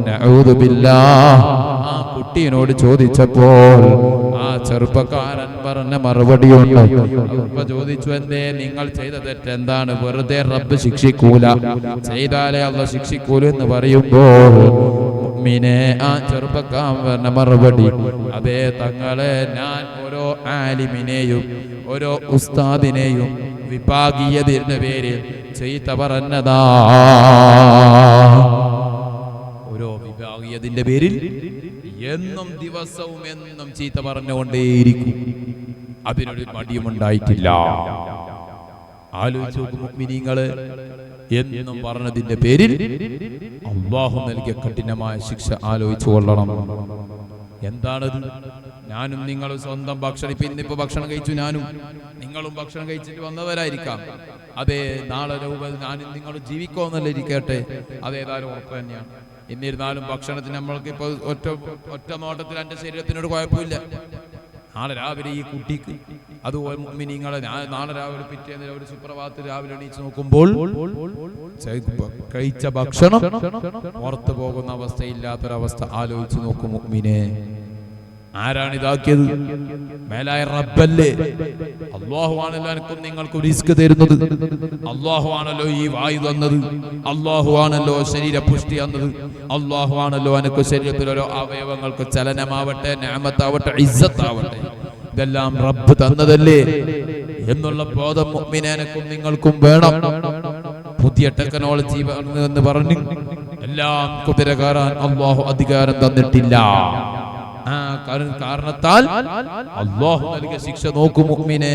നഊദു ബില്ലാഹ്. ആ കുട്ടിയോട് ചോദിച്ചപ്പോൾ ആ ചെറുപ്പക്കാരൻ പറഞ്ഞ മറുപടിയുണ്ട്. അപ്പൊ ചോദിച്ചു എന്തേ നിങ്ങൾ ചെയ്ത തെറ്റെന്താണ്? വെറുതെ റബ്ബ് ശിക്ഷിക്കൂല, ചെയ്താലേ അള്ളാഹ് ശിക്ഷിക്കൂല എന്ന് പറയുമ്പോൾ മുഅ്മിനെ ആ ചെറുപ്പക്കാരൻ പറഞ്ഞ മറുപടി അതേ തങ്ങളെ, ഞാൻ ഓരോ ആലിമിനെയും ഓരോ ഉസ്താദിനെയും വിഭാഗീയതയുടെ പേരിൽ ചീത്ത പറഞ്ഞതാ. ഓരോ വിഭാഗീയതിന്റെ പേരിൽ എന്നും ദിവസവും എന്നും ചീത്ത പറഞ്ഞുകൊണ്ടേയിരിക്കും. അതിനൊരു മടിയുമുണ്ടായിട്ടില്ല. ആലോചിച്ച് നോക്കും മുഅ്മിനീങ്ങള്, എന്നും പറഞ്ഞതിന്റെ പേരിൽ അല്ലാഹു നൽകിയ കഠിനമായ ശിക്ഷ ആലോചിച്ചു കൊള്ളണം. എന്താണത്? ഞാനും നിങ്ങളും സ്വന്തം ഭക്ഷണം, ഇപ്പൊ ഇന്നിപ്പോ ഭക്ഷണം കഴിച്ചു, ഞാനും നിങ്ങളും ഭക്ഷണം കഴിച്ചിട്ട് വന്നവരായിരിക്കാം. അതേ നാളെ ഞാനും നിങ്ങളും ജീവിക്കോന്നല്ല ഇരിക്കട്ടെ, അതേതായാലും ഉറപ്പ് തന്നെയാണ്. എന്നിരുന്നാലും ഭക്ഷണത്തിന് നമ്മൾക്ക് ഇപ്പൊ ഒറ്റ നോട്ടത്തിൽ എന്റെ ശരീരത്തിനോട് കുഴപ്പമില്ല. നാളെ രാവിലെ ഈ കുട്ടിക്ക് അതുപോലെ മുഅ്മിനീങ്ങളെ നാളെ രാവിലെ പിറ്റേന്ന് ഒരു സുപ്രഭാതത്തിൽ രാവിലെ എണീച്ച് നോക്കുമ്പോൾ കഴിച്ച ഭക്ഷണം പുറത്തു പോകുന്ന അവസ്ഥയില്ലാത്തൊരവസ്ഥ ആലോചിച്ച് നോക്കും മുഅ്മിനെ. ആരാണ് ഇതാക്കിയത്? മേലായ റബ്ബല്ലേ. അല്ലാഹു ആണല്ലോ എനിക്കും നിങ്ങൾക്കും റിസ്ക് തരുന്നത്. അല്ലാഹു ആണല്ലോ ഈ വായു തന്നത്. അല്ലാഹു ആണല്ലോ ശരീരപുഷ്ടി തന്നത്. അല്ലാഹു ആണല്ലോ എനിക്ക് ശരീരത്തിൽ ഓരോ അവയവങ്ങൾക്ക് ചലനമാവട്ടെ, നിഅമത്താവട്ടെ, ഇസ്സത്താവട്ടെ, ഇതെല്ലാം റബ്ബ് തന്നതല്ലേ എന്നുള്ള ബോധം മുഅ്മിനെ എനിക്കും നിങ്ങൾക്കും വേണം. പുതിയ ടെക്നോളജി എന്ന് പറഞ്ഞു എല്ലാം കുതിര കയറാൻ അല്ലാഹു അധികാരം തന്നിട്ടില്ല. ആ കാരണത്താൽ അല്ലാഹു നൽകിയ ശിക്ഷ നോക്കൂ മുഅ്മിനെ.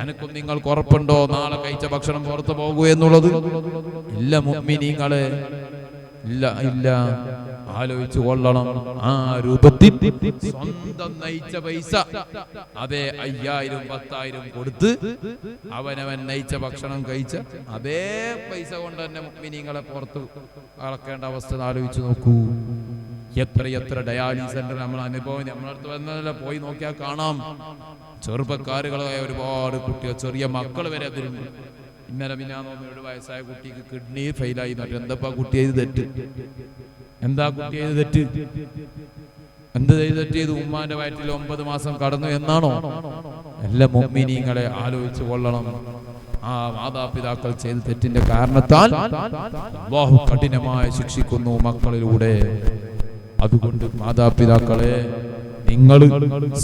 എനിക്കും നിങ്ങൾക്ക് ഉറപ്പുണ്ടോ നാളെ കഴിച്ച ഭക്ഷണം പുറത്തു പോകൂ എന്നുള്ളത്? ഇല്ല മുഅ്മിനീങ്ങളെ, ഇല്ല ഇല്ല. ആലോചിച്ചു കൊള്ളണം. ആ രൂപത്തിൽ സ്വന്തം നയിച്ച പൈസ അതേ 5000 10,000 കൊടുത്ത് അവനവൻ നയിച്ച ഭക്ഷണം കഴിച്ച അതേ പൈസ കൊണ്ട് തന്നെ മുഅ്മിനീങ്ങളെ പുറത്ത് അളക്കേണ്ട അവസ്ഥ ആലോചിച്ചു നോക്കൂ. എത്ര ഡയാലിസിസ് സെന്റർ നമ്മൾ അനുഭവം നമ്മളടുത്ത് വന്നതല്ല, പോയി നോക്കിയാൽ കാണാം. ചെറുപ്പക്കാരുകളായ ഒരുപാട് കുട്ടികൾ, ചെറിയ മക്കൾ വരെ അതിലുണ്ട്. ഇന്നലെ മിനിഞ്ഞാന്ന് 7 വയസ്സായ കുട്ടിക്ക് കിഡ്നി ഫെയിലായി എന്ന് പറഞ്ഞു. എന്താ കുട്ടി ചെയ്ത് തെറ്റ്? എന്താ കുട്ടി ചെയ്ത് തെറ്റ്? എന്ത് തെറ്റ് ചെയ്ത്? ഉമ്മാന്റെ വയറ്റിൽ 9 മാസം കടന്നു എന്നാണോ? എല്ലാ മുഅ്മിനീങ്ങളെ ആലോചിച്ചു കൊള്ളണം. ആ മാതാപിതാക്കൾ ചെയ്ത തെറ്റിന്റെ കാരണത്താൽ അല്ലാഹു കഠിനമായി ശിക്ഷിക്കുന്നു മക്കളിലൂടെ. അതുകൊണ്ട് മാതാപിതാക്കളെ, നിങ്ങൾ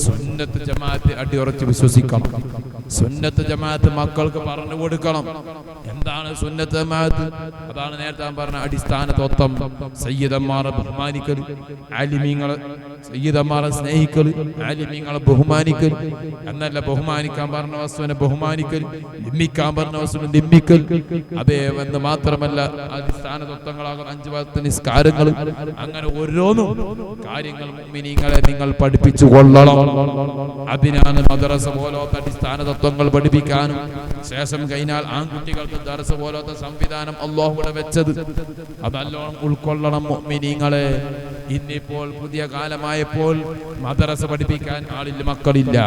സുന്നത്ത് ജമാഅത്ത് അടിയുറച്ച് വിശ്വസിക്കണം. സുന്നത്ത് ജമാഅത്ത് മക്കൾക്ക് പറഞ്ഞു കൊടുക്കണം. എന്താണ് സുന്നത്ത് ജമാഅത്ത്? അതാണ് നേരത്തെ പറഞ്ഞ അടിസ്ഥാന തത്വം. സയ്യിദന്മാരെ ബഹുമാനിക്കൽ, ആലിമീങ്ങളെ സയ്യിദന്മാരെ സ്നേഹിക്കൽ, ആലിമീങ്ങളെ ബഹുമാനിക്കൽ എന്നല്ല. ബഹുമാനിക്കാൻ പറഞ്ഞ വസ്തുവിനെ ബഹുമാനിക്കൽ, നിമ്മിക്കാൻ പറഞ്ഞ വസ്തുവിനെ നിമ്മിക്കൽ. അതേ എന്ന് മാത്രമല്ല, അടിസ്ഥാന തത്വങ്ങളാകുന്ന 5 വക്ത് നിസ്കാരങ്ങൾ, അങ്ങനെ ഓരോന്നും കാര്യങ്ങൾ മുഅ്മിനീങ്ങളെ നിങ്ങൾ പഠിപ്പിച്ചു കൊള്ളണം. അതിനാണ് മദ്രസ പോലത്തെ അടിസ്ഥാന തത്വങ്ങൾ പഠിപ്പിക്കാനും ശേഷം കഴിഞ്ഞാൽ ആൺകുട്ടികൾക്ക് ദർസ പോലത്തെ സംവിധാനം അല്ലാഹു ഇവിടെ വെച്ചത്. അതല്ലോണം ഉൾക്കൊള്ളണം മുഅ്മിനീങ്ങളെ. ഇന്നിപ്പോൾ പുതിയ കാലമായപ്പോൾ മദ്രസ പഠിപ്പിക്കാൻ ആളില്ല, മക്കളില്ല.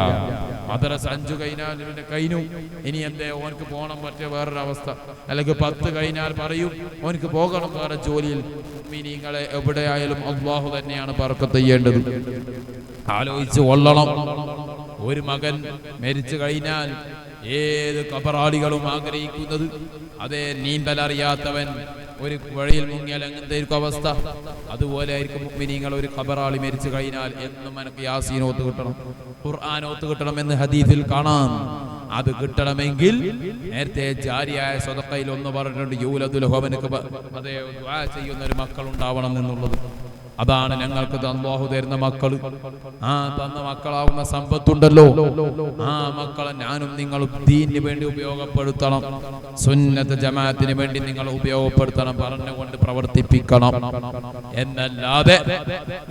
മദ്രസ 5 കഴിഞ്ഞാൽ കഴിഞ്ഞു, ഇനി എന്തേ ഓനക്ക് പോകണം മറ്റേ വേറൊരു അവസ്ഥ. അല്ലെങ്കിൽ 10 കഴിഞ്ഞാൽ പറയും ഓനക്ക് പോകണം വേറെ ജോലിയിൽ. മുഅ്മിനീങ്ങളെ എവിടെയായാലും അല്ലാഹു തന്നെയാണ് ബർക്കത്ത് ചെയ്യേണ്ടത്. ആലോചിച്ച് കൊള്ളണം. ഒരു മകൻ മരിച്ചു കഴിഞ്ഞാൽ ഏത് കബറാളികളും ആഗ്രഹിക്കുന്നത് അതേ നീന്തലറിയാത്തവൻ ഒരു പുഴയിൽ മുങ്ങിയാൽ എങ്ങനത്തെ അവസ്ഥ, അതുപോലെ ആയിരിക്കും മുഅ്മിനീങ്ങൾ. ഒരു ഖബറാളി മരിച്ചു കഴിഞ്ഞാൽ എന്നും എനിക്ക് യാസീൻ ഓത്ത് കിട്ടണം, ഖുർആൻ ഓത്ത് കിട്ടണം എന്ന് ഹദീസിൽ കാണാം. അത് കിട്ടണമെങ്കിൽ നേരത്തെ ജാരിയായ സദഖയിൽ ഒന്ന് പറഞ്ഞിട്ടുണ്ട്, യൂലദുൽ ഹവനക്ക് അതേ ദുആ ചെയ്യുന്ന ഒരു മക്കൾ ഉണ്ടാവണം എന്നുള്ളത്. അതാണ് ഞങ്ങൾക്ക് അല്ലാഹു തരുന്ന മക്കൾ. ആ തന്ന മക്കളാവുന്ന സമ്പത്തുണ്ടല്ലോ, ആ മക്കളെ ഞാനും നിങ്ങളും ദീനിന് വേണ്ടി ഉപയോഗപ്പെടുത്തണം. സുന്നത്ത് ജമാഅത്തിന് വേണ്ടി നിങ്ങൾ ഉപയോഗപ്പെടുത്തണം, പറഞ്ഞുകൊണ്ട് പ്രവർത്തിപ്പിക്കണം. എന്നല്ലാതെ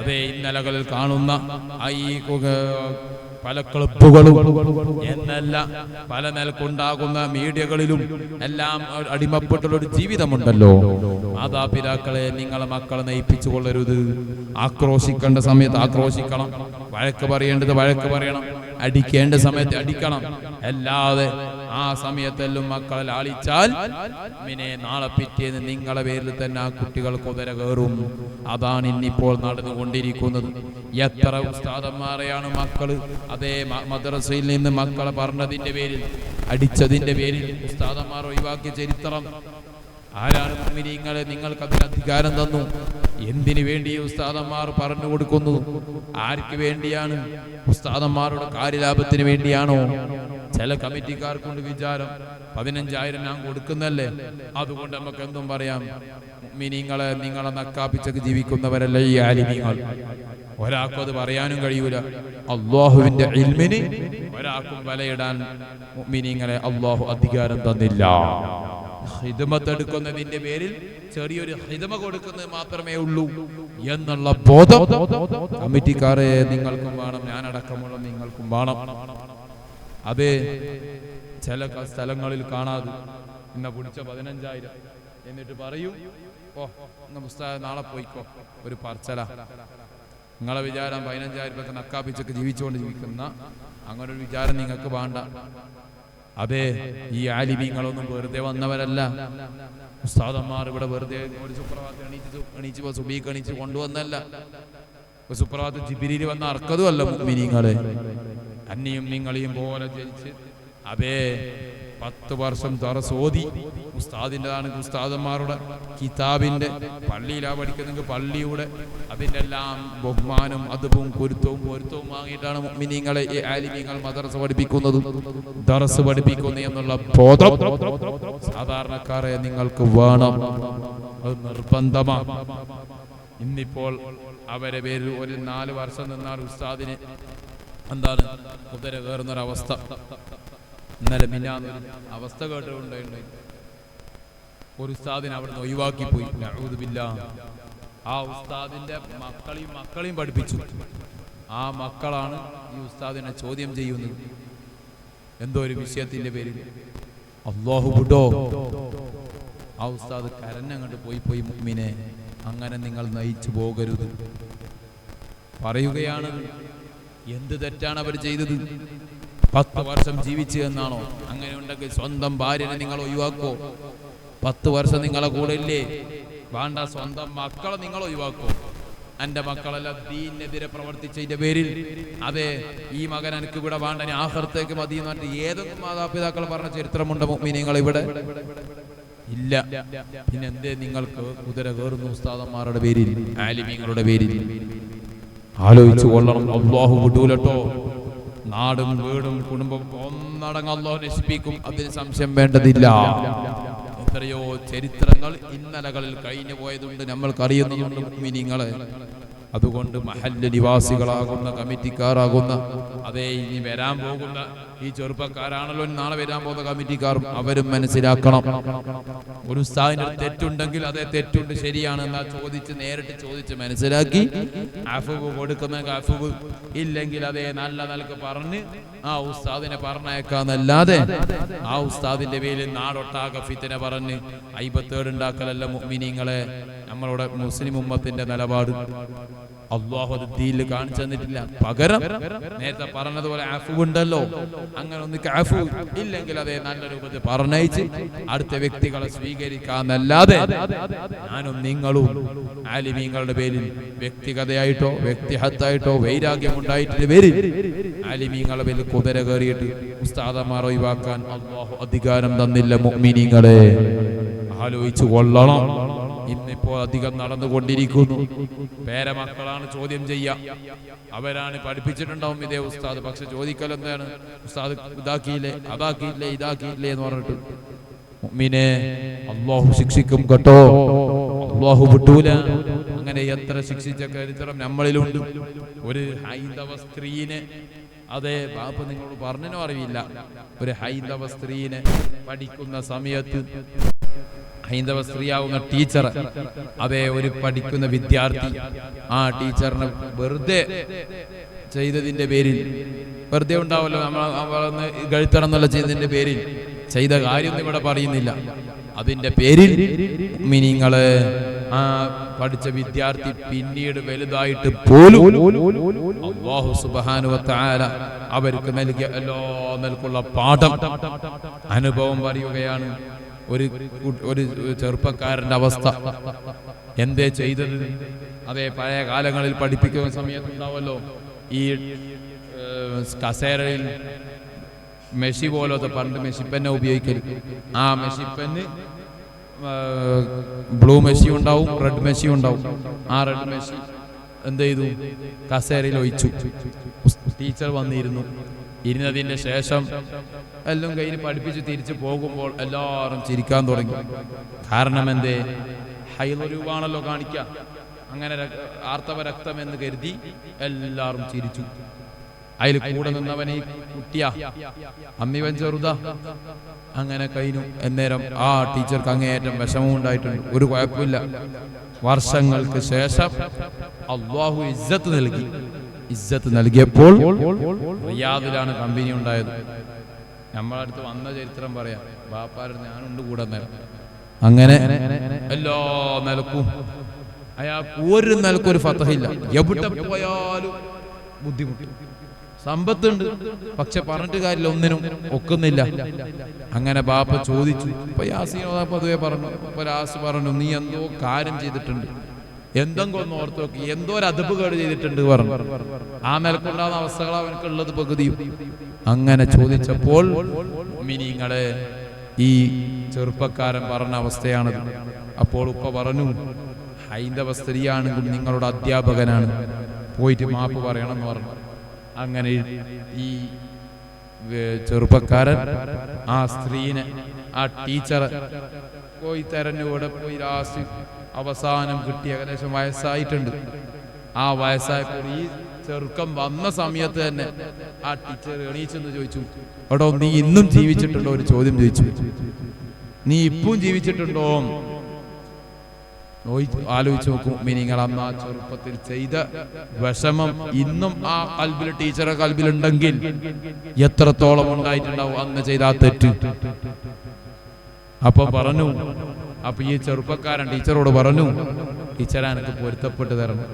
അതേ ഇന്നലകളിൽ കാണുന്ന ഈ പല ക്ലബ്ബുകളും എന്നല്ല പല നിലക്കുണ്ടാകുന്ന മീഡിയകളിലും എല്ലാം അടിമപ്പെട്ടുള്ളൊരു ജീവിതമുണ്ടല്ലോ. മാതാപിതാക്കളെ നിങ്ങളെ മക്കളെ നയിപ്പിച്ചു കൊള്ളരുത്. ആക്രോശിക്കേണ്ട സമയത്ത് ആക്രോശിക്കണം, വഴക്ക് പറയേണ്ടത് വഴക്ക് പറയണം, അടിക്കേണ്ട സമയത്ത് അടിക്കണം. അല്ലാതെ ആ സമയത്തെല്ലാം മക്കളെ ലാളിച്ചാൽ പിന്നെ നാളെ പിറ്റേന്ന് നിങ്ങളെ പേരിൽ തന്നെ ആ കുട്ടികൾ കുതിര കയറും. അതാണ് ഇന്നിപ്പോൾ നടന്നുകൊണ്ടിരിക്കുന്നത്. എത്ര ഉസ്താദന്മാരെയാണ് മക്കള് അതേ മദ്രസയിൽ നിന്ന് മക്കളെ പറഞ്ഞതിന്റെ പേരിൽ അടിച്ചതിന്റെ പേരിൽ ഉസ്താദന്മാർ ഒഴിവാക്കിയ ചരിത്രം. ആരാണ് മുഅ്മിനീങ്ങളെ നിങ്ങൾക്ക് അതിന് അധികാരം തന്നു? എന്തിനു വേണ്ടി ഉസ്താദന്മാർ പറഞ്ഞു കൊടുക്കുന്നു? ആർക്ക് വേണ്ടിയാണ്? ഉസ്താദന്മാരുടെ കാര്യലാഭത്തിന് വേണ്ടിയാണോ? ചില കമ്മിറ്റിക്കാർക്കുണ്ട് വിചാരം 15,000 ഞാൻ കൊടുക്കുന്നല്ലേ, അതുകൊണ്ട് നമുക്ക് എന്തും പറയാം. മുഅ്മിനീങ്ങളെ നിങ്ങളെ നക്കാപ്പിച്ചൊക്കെ ജീവിക്കുന്നവരല്ല ഈ ആലിമീങ്ങൾ. ഒരാൾക്കും അത് പറയാനും കഴിയൂല. അല്ലാഹുവിന്റെ ഇൽമിന് ഒരാൾക്കും വിലയിടാൻ മുഅ്മിനീങ്ങളെ അല്ലാഹു അധികാരം തന്നില്ല. ഹിദ്മത്ത് എടുക്കുന്നതിന്റെ പേരിൽ ചെറിയൊരു ഹിദ്മ കൊടുക്കുന്നത് മാത്രമേ ഉള്ളൂ എന്നുള്ള ബോധം കമ്മിറ്റിക്കാരെ നിങ്ങൾക്കും വേണം, ഞാനടക്കമുള്ള നിങ്ങൾക്കും വേണം. അതെ, ചില സ്ഥലങ്ങളിൽ കാണാതെ ഇന്ന പിടിച്ച 15,000 എന്നിട്ട് പറയൂ, ഓ പുസ്തകം നാളെ പോയിക്കോ, ഒരു പറച്ചല. നിങ്ങളെ വിചാരം 15,000 രൂപ നക്കാപ്പിച്ചൊക്കെ ജീവിച്ചുകൊണ്ട് ജീവിക്കുന്ന അങ്ങനെ ഒരു വിചാരം നിങ്ങൾക്ക് വേണ്ട. അതെ, ഈ ആലിമീങ്ങളൊന്നും വെറുതെ വന്നവരല്ല. ഉസ്താദന്മാർ ഇവിടെ വെറുതെ ഒരു സുപ്രഭാതം എണീച്ച് സുബീക്ക് എണീച്ച് കൊണ്ടുവന്നല്ല. സുപ്രഭാതം ജിബ്രീൽ വന്ന അർക്കതും അല്ല മുഅ്മിനീങ്ങളെ. അന്നെയും നിങ്ങളെയും പോലെ ജനിച്ച് അതേ 10 വർഷം ദർസ് ഓതി ഉസ്താദിൻ്റെതാണ്, ഉസ്താദന്മാരുടെ കിതാബിന്റെ പള്ളിയിലാ പഠിക്കുന്നെങ്കിൽ പള്ളിയുടെ അതിൻ്റെ എല്ലാം ബഹുമാനം അതും പൊരുത്തവും വാങ്ങിയിട്ടാണ് മുഅ്മിനീങ്ങളെ ഈ ആലിമീങ്ങൾ മദ്രസ പഠിപ്പിക്കുന്നത്, ദർസ് പഠിപ്പിക്കുന്നു എന്നുള്ള ബോധം സാധാരണക്കാരെ നിങ്ങൾക്ക് വേണം. അത് നിർബന്ധമാണ്. ഇന്നിപ്പോൾ അവരെ പേരിൽ ഒരു 4 വർഷം നിന്നാൽ ഉസ്താദിന് എന്താണ് കുതിര കയറുന്നൊരവസ്ഥ. ഇന്നലെ മിനിഞ്ഞാന്ന് അവസ്ഥ കേട്ടിട്ടുണ്ടായിരുന്നു. ഒരു ഉസ്താദിനെ അവിടുന്ന് ഒഴിവാക്കിപ്പോയി. നഊദു ബില്ലാഹ്. ആ ഉസ്താദിന്റെ മക്കളെയും പഠിപ്പിച്ചു. ആ മക്കളാണ് ഈ ഉസ്താദിനെ ചോദ്യം ചെയ്യുന്നത് എന്തോ ഒരു വിഷയത്തിന്റെ പേരിൽ. അല്ലാഹു വിടോ, ആ ഉസ്താദ് കരഞ്ഞങ്ങോട്ട് പോയി മുഅ്മിനെ, അങ്ങനെ നിങ്ങൾ നയിച്ചു പോകരുത് പറയുകയാണ്. എന്ത് തെറ്റാണ് അവർ ചെയ്തത്? 10 വർഷം ജീവിച്ചു എന്നാണോ? അങ്ങനെ ഉണ്ടെങ്കിൽ സ്വന്തം ഭാര്യനെ നിങ്ങൾ ഒഴിവാക്കോ? 10 വർഷം നിങ്ങളെ കൂടെ ഇല്ലേ? വേണ്ട. സ്വന്തം മക്കളെ നിങ്ങൾ ഒഴിവാക്കോ? എൻ്റെ മക്കളെല്ലാം ദീനെതിരെ പ്രവർത്തിച്ചതിന്റെ പേരിൽ അതെ ഈ മകൻ എനിക്ക് ഇവിടെ വേണ്ട, ഞാൻ ആഖിറത്തേക്ക് മതി എന്ന് പറഞ്ഞിട്ട് ഏതൊക്കെ മാതാപിതാക്കൾ പറഞ്ഞ ചരിത്രമുണ്ട് മുഅ്മിനീങ്ങൾ ഇവിടെ? ഇല്ല. പിന്നെ എന്തേ നിങ്ങൾക്ക് കുതിര കയറുന്നു ഉസ്താദന്മാരുടെ പേരിൽ, ആലിമീങ്ങളുടെ പേരിൽ? ആലോചിച്ചു കൊള്ളണം. അല്ലാഹു വിടൂലട്ടോ. നാടും വീടും കുടുംബം ഒന്നടങ്കം അല്ലാഹു നശിപ്പിക്കും, അതിന് സംശയം വേണ്ടതില്ല. എത്രയോ ചരിത്രങ്ങൾ ഇന്നലകളിൽ കഴിഞ്ഞു പോയതുണ്ട്, നമ്മൾക്കറിയുന്നതുണ്ട് മുഅ്മിനീങ്ങളെ. അതുകൊണ്ട് മഹല്ല് നിവാസികളാകുന്ന കമ്മിറ്റിക്കാരാകുന്ന അതേ ഇനി വരാൻ പോകുന്ന ഈ ചെറുപ്പക്കാരാണല്ലോ നാളെ വരാൻ പോകുന്ന കമ്മിറ്റിക്കാരും അവരും മനസ്സിലാക്കണം. ഒരു ഉസ്താദിന്റെ തെറ്റുണ്ടെങ്കിൽ അതേ തെറ്റുണ്ട്, ശരിയാണ് എന്നാ നേരിട്ട് ചോദിച്ച് മനസ്സിലാക്കി അഫ്വ് കൊടുക്കുന്ന അഫ്വ്, ഇല്ലെങ്കിൽ അതേ നല്ല നിലക്ക് പറഞ്ഞ് ആ ഉസ്താദിനെ പറഞ്ഞേക്കാന്നല്ലാതെ ആ ഉസ്താദിന്റെ പേരിൽ നാടൊട്ടാകെ ഫിത്ന പറഞ്ഞ് അയ്ബത്തേടുണ്ടാക്കലല്ല മുഅ്മിനീങ്ങളെ നമ്മളുടെ മുസ്ലിം ഉമ്മത്തിന്റെ നിലപാട്. അല്ലാഹു അത് ദീനിൽ കാണിച്ചു തന്നിട്ടില്ല. പകരം നേരത്തെ പറഞ്ഞതുപോലെ അഫ്വ് ഉണ്ടല്ലോ, അങ്ങനെ ഒന്നിക്ക് അഫ്വ് ഇല്ലെങ്കിൽ അതേ നല്ല രൂപത്തിൽ പറഞ്ഞയച്ച് അടുത്ത വ്യക്തികളെ സ്വീകരിക്കാന്നല്ലാതെ ഞാനും നിങ്ങളും ആലിമീങ്ങളുടെ പേരിൽ വ്യക്തിഗതയായിട്ടോ വ്യക്തിഹത്തായിട്ടോ വൈരാഗ്യം ഉണ്ടായിട്ടില്ല പേരിൽ ആലിമീങ്ങളുടെ പേരിൽ കുതിര കയറിയിട്ട് ഉസ്താദന്മാർ ഒഴിവാക്കാൻ അല്ലാഹു അധികാരം തന്നില്ല മുഅ്മിനീങ്ങളെ. ആലോചിച്ചു കൊള്ളണം. ഇന്നിപ്പോ അധികം നടന്നുകൊണ്ടിരിക്കുന്നു. പേരമക്കളാണ് ചോദ്യം ചെയ്യാം, അവരാണ് പഠിപ്പിച്ചിട്ടുണ്ടാവും ഇതേ ഉസ്താദ്. പക്ഷെ ചോദിക്കൽ എന്താണ്? ഉസ്താദ് ഇതാക്കിയില്ലേ, അതാക്കിയില്ലേ, ഇതാക്കിയില്ലേ എന്ന് പറഞ്ഞിട്ട്. മുഅ്മിനെ അല്ലാഹു ശിക്ഷിക്കും കേട്ടോ, അല്ലാഹു വിട്ടൂല. അങ്ങനെ എത്ര ശിക്ഷിച്ച ചരിത്രം നമ്മളിലുണ്ട്. ഒരു ഹൈന്ദവ സ്ത്രീനെ, അതെ ബാപ്പ നിങ്ങളോട് പറഞ്ഞോ അറിയില്ല, ഒരു ഹൈന്ദവ സ്ത്രീനെ പഠിക്കുന്ന സമയത്ത് ഹൈന്ദവ സ്ത്രീയാവുന്ന ടീച്ചർ, അതേ ഒരു പഠിക്കുന്ന വിദ്യാർത്ഥി ആ ടീച്ചറിനെ വെറുതെ ചെയ്തതിന്റെ പേരിൽ, വെറുതെ ഉണ്ടാവല്ലോ നമ്മൾ ഗഴുത്തണം എന്നുള്ള ചെയ്തതിന്റെ പേരിൽ ചെയ്ത കാര്യമൊന്നും ഇവിടെ പറയുന്നില്ല. അതിന്റെ പേരിൽ മിനിങ്ങള് ആ പഠിച്ച വിദ്യാർത്ഥി പിന്നീട് വലുതായിട്ട് പോലും അല്ലാഹു സുബ്ഹാനഹു വ തആല അവർക്ക് നൽകിയ എല്ലാ നിലക്കുള്ള പാഠം അനുഭവം പറയുകയാണ്. ഒരു ചെറുപ്പക്കാരന്റെ അവസ്ഥ എന്തേ ചെയ്തത്? അതേ പഴയ കാലങ്ങളിൽ പഠിപ്പിക്കുന്ന സമയത്തുണ്ടാവല്ലോ ഈ കസേരയിൽ മെഷി പോലത്തെ, പണ്ട് മെഷിപ്പന്നെ ഉപയോഗിക്കൽ. ആ മെഷിപ്പന് ബ്ലൂ മെഷി ഉണ്ടാവും, റെഡ് മെഷി ഉണ്ടാവും. ആ റെഡ് മെഷി എന്ത് ചെയ്തു? കസേരയിൽ ഒഴിച്ചു. ടീച്ചർ വന്നിരുന്നു. ഇരുന്നതിന്റെ ശേഷം എല്ലാം കഴിഞ്ഞ് പഠിപ്പിച്ച് തിരിച്ചു പോകുമ്പോൾ എല്ലാവരും ചിരിക്കാൻ തുടങ്ങി. കാരണം എന്തേ? ഹൈള് രൂപമാണല്ലോ കാണിക്കുക. അങ്ങനെ ആർത്തവ രക്തം എന്ന് കരുതി എല്ലാവരും ചിരിച്ചു. അതിൽ കൂടെ നിന്നവൻ ഈ കുട്ടിയാ, അമ്മിവൻ ചെറുതാ. അങ്ങനെ കഴിഞ്ഞു. എന്നേരം ആ ടീച്ചർക്ക് അങ്ങേയറ്റം വിഷമം ഉണ്ടായിട്ടുണ്ട്. ഒരു കുഴപ്പമില്ല. വർഷങ്ങൾക്ക് ശേഷം അല്ലാഹു ഇസ്സത്ത് നൽകി. ഇസ്സത്ത് നൽകിയപ്പോൾ റിയാദിലാണ് കമ്പനി ഉണ്ടായത്. നമ്മളെ അടുത്ത് വന്ന ചരിത്രം പറയാം. ബാപ്പാരും ഞാനുണ്ട് കൂടെ നേരം. അങ്ങനെ എല്ലാ നിലക്കും അയാൾക്ക് ഒരു നിലക്കും ഒരു ഫതഹില്ല. എവിടെ പോയാലും ബുദ്ധിമുട്ട്. സമ്പത്തുണ്ട്, പക്ഷെ പറഞ്ഞിട്ട് കാര്യമില്ല, ഒന്നിനും ഒക്കുന്നില്ല. അങ്ങനെ ബാപ്പ ചോദിച്ചു. ഇപ്പൊ യാസീനോദ പൊതുവെ പറഞ്ഞു. ഇപ്പൊ യാസ് പറഞ്ഞു, നീ എന്തോ കാര്യം ചെയ്തിട്ടുണ്ട്, എന്തെങ്കിലും ഒന്ന് ഓർത്ത് നോക്കി, എന്തോ ഒരു അദബ് കേട് ചെയ്തിട്ടുണ്ട് പറഞ്ഞു. ആ നിലക്കുണ്ടാകുന്ന അവസ്ഥകൾ അവനക്കുള്ളത് പകുതിയും. അങ്ങനെ ചോദിച്ചപ്പോൾ മിനിങ്ങളെ ഈ ചെറുപ്പക്കാരൻ പറഞ്ഞ അവസ്ഥയാണത്. അപ്പോൾ ഉപ്പ പറഞ്ഞു, ഹൈന്ദവ സ്ത്രീയാണെങ്കിൽ നിങ്ങളുടെ അധ്യാപകനാണ്, പോയിട്ട് മാപ്പ് പറയണം എന്ന് പറഞ്ഞു. അങ്ങനെ ഈ ചെറുപ്പക്കാരൻ ആ സ്ത്രീനെ, ആ ടീച്ചറെ പോയി തെരഞ്ഞുകൂടെ പോയി ലാസ്റ്റ് അവസാനം കിട്ടി. ഏകദേശം വയസ്സായിട്ടുണ്ട്. ആ വയസ്സായപ്പോൾ ഈ ചെറുക്കം വന്ന സമയത്ത് തന്നെ ആ ടീച്ചർ എണീച്ചെന്ന് ചോദിച്ചു, എടോ നീ ഇന്നും ജീവിച്ചിട്ടുണ്ടോ? ഒരു ചോദ്യം ചോദിച്ചു. നീ ഇപ്പം ജീവിച്ചിട്ടുണ്ടോ? ആലോചിച്ച് നോക്കും നിങ്ങൾ. അന്ന് ആ ചെറുപ്പത്തിൽ ചെയ്ത വിഷമം ഇന്നും ആ കൽബിൽ, ടീച്ചറെ കൽബിലുണ്ടെങ്കിൽ എത്രത്തോളം ഉണ്ടായിട്ടുണ്ടാവും അന്ന് ചെയ്ത ആ തെറ്റ്. അപ്പൊ പറഞ്ഞു, അപ്പൊ ഈ ചെറുപ്പക്കാരൻ ടീച്ചറോട് പറഞ്ഞു, ടീച്ചറെ എനിക്ക് പൊരുത്തപ്പെട്ട് തരണം.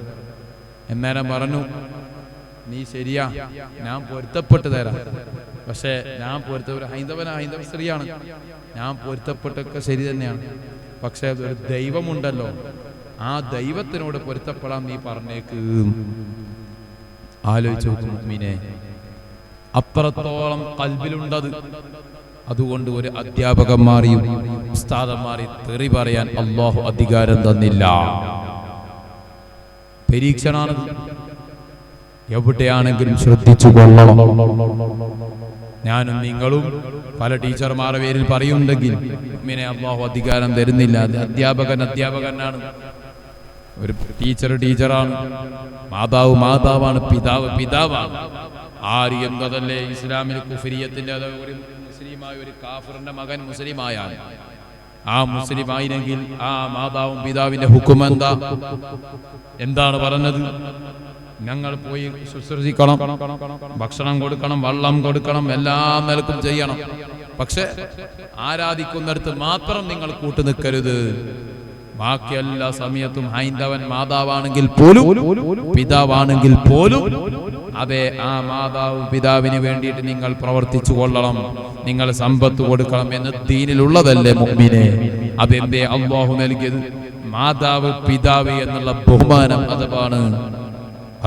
എന്നേരം പറഞ്ഞു, നീ ശരിയാ, ഞാൻ പൊരുത്തപ്പെട്ട് തരാം. പക്ഷെ ഞാൻ ഒരു ഹൈന്ദവ സ്ത്രീയാണ്, ഞാൻ പൊരുത്തപ്പെട്ടൊക്കെ ശരി തന്നെയാണ്. പക്ഷെ ഒരു ദൈവമുണ്ടല്ലോ, ആ ദൈവത്തിനോട് പൊരുത്തപ്പെടാൻ നീ പറഞ്ഞേക്ക്. ആലോചിച്ച് നോക്കും മുഅ്മിനെ, അത്രത്തോളം ഖൽബിലുണ്ടത്. അതുകൊണ്ട് ഒരു അധ്യാപകന്മാരെയും ഉസ്താദന്മാരെയും തെറി പറയാൻ അല്ലാഹു അധികാരം തന്നില്ല. പരീക്ഷണാണ്. എവിടെയാണെങ്കിലും ശ്രദ്ധിച്ചു കൊള്ളണം. ഞാനും നിങ്ങളും പല ടീച്ചർമാരുടെ പേരിൽ പറയുന്നുണ്ടെങ്കിൽ മുഅ്മിനെ അല്ലാഹു അധികാരം തരുന്നില്ല. അധ്യാപകനാണ്, ഒരു ടീച്ചറാണ്, മാതാവാണ്, പിതാവാണ്. ആര് എന്നതല്ലേ ഇസ്ലാമിൽ കുഫരിയത്തിന്റെ ഒരു മുസ്ലിമായ ഒരു കാഫിറിന്റെ മകൻ മുസ്ലിമായാണ്. ആ മുസ്ലിമായില്ലെങ്കിൽ ആ മാതാവും പിതാവിന്റെ ഹുക്കം എന്താണ് പറഞ്ഞത്? ഞങ്ങൾ പോയി ശുശ്രൂഷിക്കണം, ഭക്ഷണം കൊടുക്കണം, വെള്ളം കൊടുക്കണം, എല്ലാം നിലക്കും ചെയ്യണം. പക്ഷെ ആരാധിക്കുന്നിടത്ത് മാത്രം നിങ്ങൾ കൂട്ടുനിൽക്കരുത്. ബാക്കി എല്ലാ സമയത്തും ഹൈന്ദവൻ മാതാവാണെങ്കിൽ പോലും പിതാവാണെങ്കിൽ പോലും അതെ, ആ മാതാവും പിതാവിന് വേണ്ടിയിട്ട് നിങ്ങൾ പ്രവർത്തിച്ചു കൊള്ളണം, നിങ്ങൾ സമ്പത്ത് കൊടുക്കണം എന്ന് ദീനിലുള്ളതല്ലേ മുഅ്മിനെ? അതെന്തേ അല്ലാഹു നൽകിയത്? മാതാവ് പിതാവ് എന്നുള്ള ബഹുമാനം അതാണ്.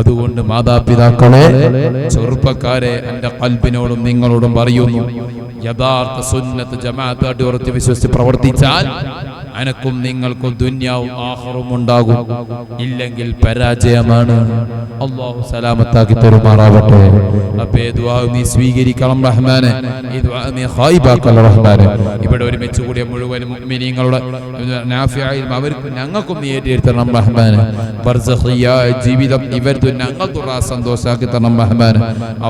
അതുകൊണ്ട് മാതാപിതാക്കളെ, ചെറുപ്പക്കാരെ, എന്റെ ഖൽബിനോടും നിങ്ങളോടും പറയുന്നു, യഥാർത്ഥ സുന്നത്ത് ജമാഅത്ത് അടിയുറച്ച് വിശ്വസിച്ച് പ്രവർത്തിച്ചാൽ അനക്കും നിങ്ങൾക്കും ദുനിയാവും ആഖിറവും ഉണ്ടാകും. ഇല്ലെങ്കിൽ പരാജയമാണ്. അല്ലാഹു സലാമത്താക്കി തരുമാറാവട്ടെ. റബ്ബേ, ദുആ നീ സ്വീകരിക്കണം റഹ്മാനെ, ഈ ദുആ നീ ഖായിബാക്കൽ റഹ്മാനെ. ഇവിടെ ഒരുമിച്ച് കൂടിയ മുഴുവൻ മുഅ്മിനീങ്ങളുടെ നാഫിയായും അവർക്ക് ഞങ്ങൾക്കും നീ ഏറ്റെടുത്തണം റഹ്മാനെ. ബർസഖിയായ ജീവിതം ഇവർക്ക് ഞങ്ങൾക്ക് സന്തോഷാക്കി തരണം റഹ്മാനെ.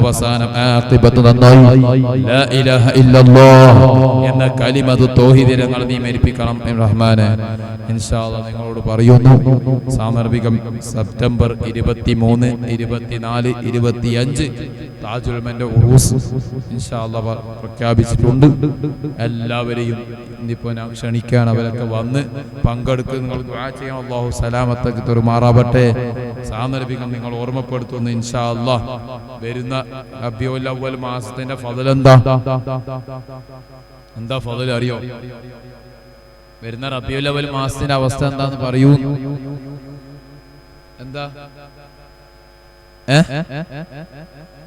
അവസാനം ആഖിബത്ത് നന്നായി ലാ ഇലാഹ ഇല്ലല്ലാഹ് എന്ന കലിമത്ത് തൗഹീദ് ഞങ്ങൾ നീ മരിപ്പിക്കണം റഹ്മാനെ. ഇൻഷാ അല്ലാഹ് നിങ്ങളോട് പറയുന്നു, സാമർഭികം സെപ്റ്റംബർ 23, 24, 25 താജുൽ ഉലമന്റെ ഉറൂസ് ഇൻഷാ അല്ലാഹ് പ്രഖ്യാപിച്ചിട്ടുണ്ട്. എല്ലാവരെയും ഇന്നിപ്പോ ഞാൻ ക്ഷണിക്കാൻ, അവരൊക്കെ വന്ന് പങ്കെടുക്കുക. നിങ്ങൾ ദുആ ചെയ്യണം, അല്ലാഹു സലാമത്താക്കി തരുമാറാവട്ടെ. സാമർഭികം നിങ്ങൾ ഓർമ്മപ്പെടുത്തുന്നു ഇൻഷാ അല്ലാഹ്. വരുന്ന റബീഉൽ അവ്വൽ മാസത്തിന്റെ ഫضل എന്താ ഫضل അറിയോ? വരുന്ന റബീഉൽ അവ്വൽ മാസത്തിന്റെ അവസ്ഥ എന്താന്ന് പറയൂ. എന്താ?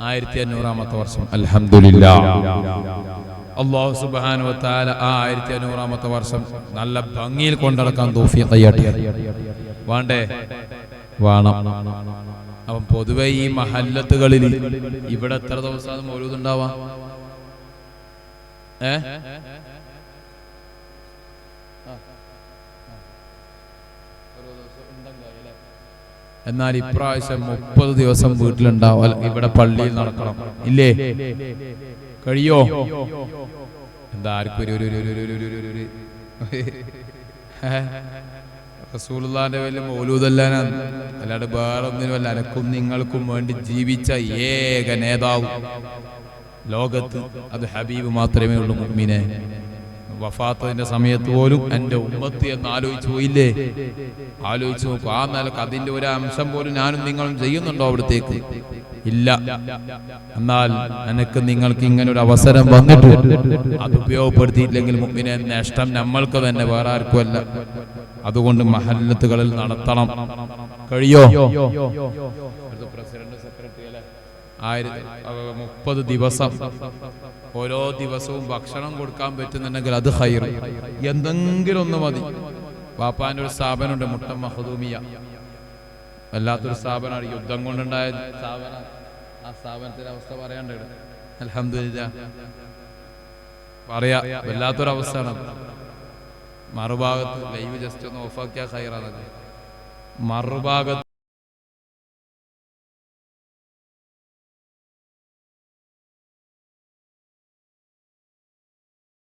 1500-ാമത്തെ വർഷം. അൽഹംദുലില്ലാഹ്. അല്ലാഹു സുബ്ഹാനഹു വ തആല ആ 1500-ാമത്തെ വർഷം നല്ല ഭംഗിയിൽ കൊണ്ടടക്കാൻ തൗഫീഖ് ചെയ്യട്ടെ. വേണ്ടേ? വേണം. അപ്പം പൊതുവെ ഈ മഹല്ലത്തുകളിൽ ഇവിടെ എത്ര ദിവസം മൗലൂദ് ഉണ്ടാവാം? എന്നാൽ ഇപ്രാവശ്യം 30 ദിവസം വീട്ടിലുണ്ടാവും. ഇവിടെ പള്ളിയിൽ നടക്കണം, ഇല്ലേ? കഴിയോ? എന്താ ആർക്കും റസൂലുള്ളാഹിന്റെ വലിയ മൗലൂദല്ലാനാ, അല്ലാണ്ട് വേറെ ഒന്നിനുമല്ല. അനക്കും നിങ്ങൾക്കും വേണ്ടി ജീവിച്ച ഏക നേതാവ് ലോകത്ത് അത് ഹബീബ് മാത്രമേ ഉള്ളൂ മുഅ്മിനെ. വഫാത്തിന്റെ സമയത്ത് പോലും എന്റെ ഉമ്മത്ത് എന്ന് ആലോചിച്ചു പോയില്ലേ? ആലോചിച്ചു നോക്കൂ. ആ നിലക്ക് അതിന്റെ ഒരു അംശം പോലും ഞാനും നിങ്ങളും ചെയ്യുന്നുണ്ടോ അവിടത്തേക്ക്? ഇല്ല. എന്നാൽ എനിക്ക് നിങ്ങൾക്ക് ഇങ്ങനെ ഒരു അവസരം വന്നിട്ട് അത് ഉപയോഗപ്പെടുത്തിയില്ലെങ്കിൽ മുഅ്മിനെ നഷ്ടം നമ്മൾക്ക് തന്നെ, വേറെ ആർക്കും അല്ല. അതുകൊണ്ട് മഹല്ലത്തുകളിൽ നടത്തണം. കഴിയോ? പ്രസിഡന്റ് സെക്രട്ടറി 30 ദിവസം ഓരോ ദിവസവും ഭക്ഷണം കൊടുക്കാൻ പറ്റുന്നുണ്ടെങ്കിൽ അത് ഖൈർ. എന്തെങ്കിലും ഒന്ന് മതി. വാപ്പാന്റെ ഒരു സ്ഥാപനമുണ്ട്, മുട്ടം മഖ്ദൂമിയ. വല്ലാത്തൊരു സ്ഥാപനമാണ്, യുദ്ധം കൊണ്ടുണ്ടായ സ്ഥാപനം. ആ സ്ഥാപനത്തിന്റെ അവസ്ഥ പറയാണ്ട് അൽഹംദുലില്ലാഹ് പറയാ. വല്ലാത്തൊരവസ്ഥയാണ്. മറുഭാഗത്ത് ലൈവ് ജസ്റ്റ് ഒന്ന് ഓഫാക്കിയാൽ ഖൈറാണ്. മറുഭാഗത്ത്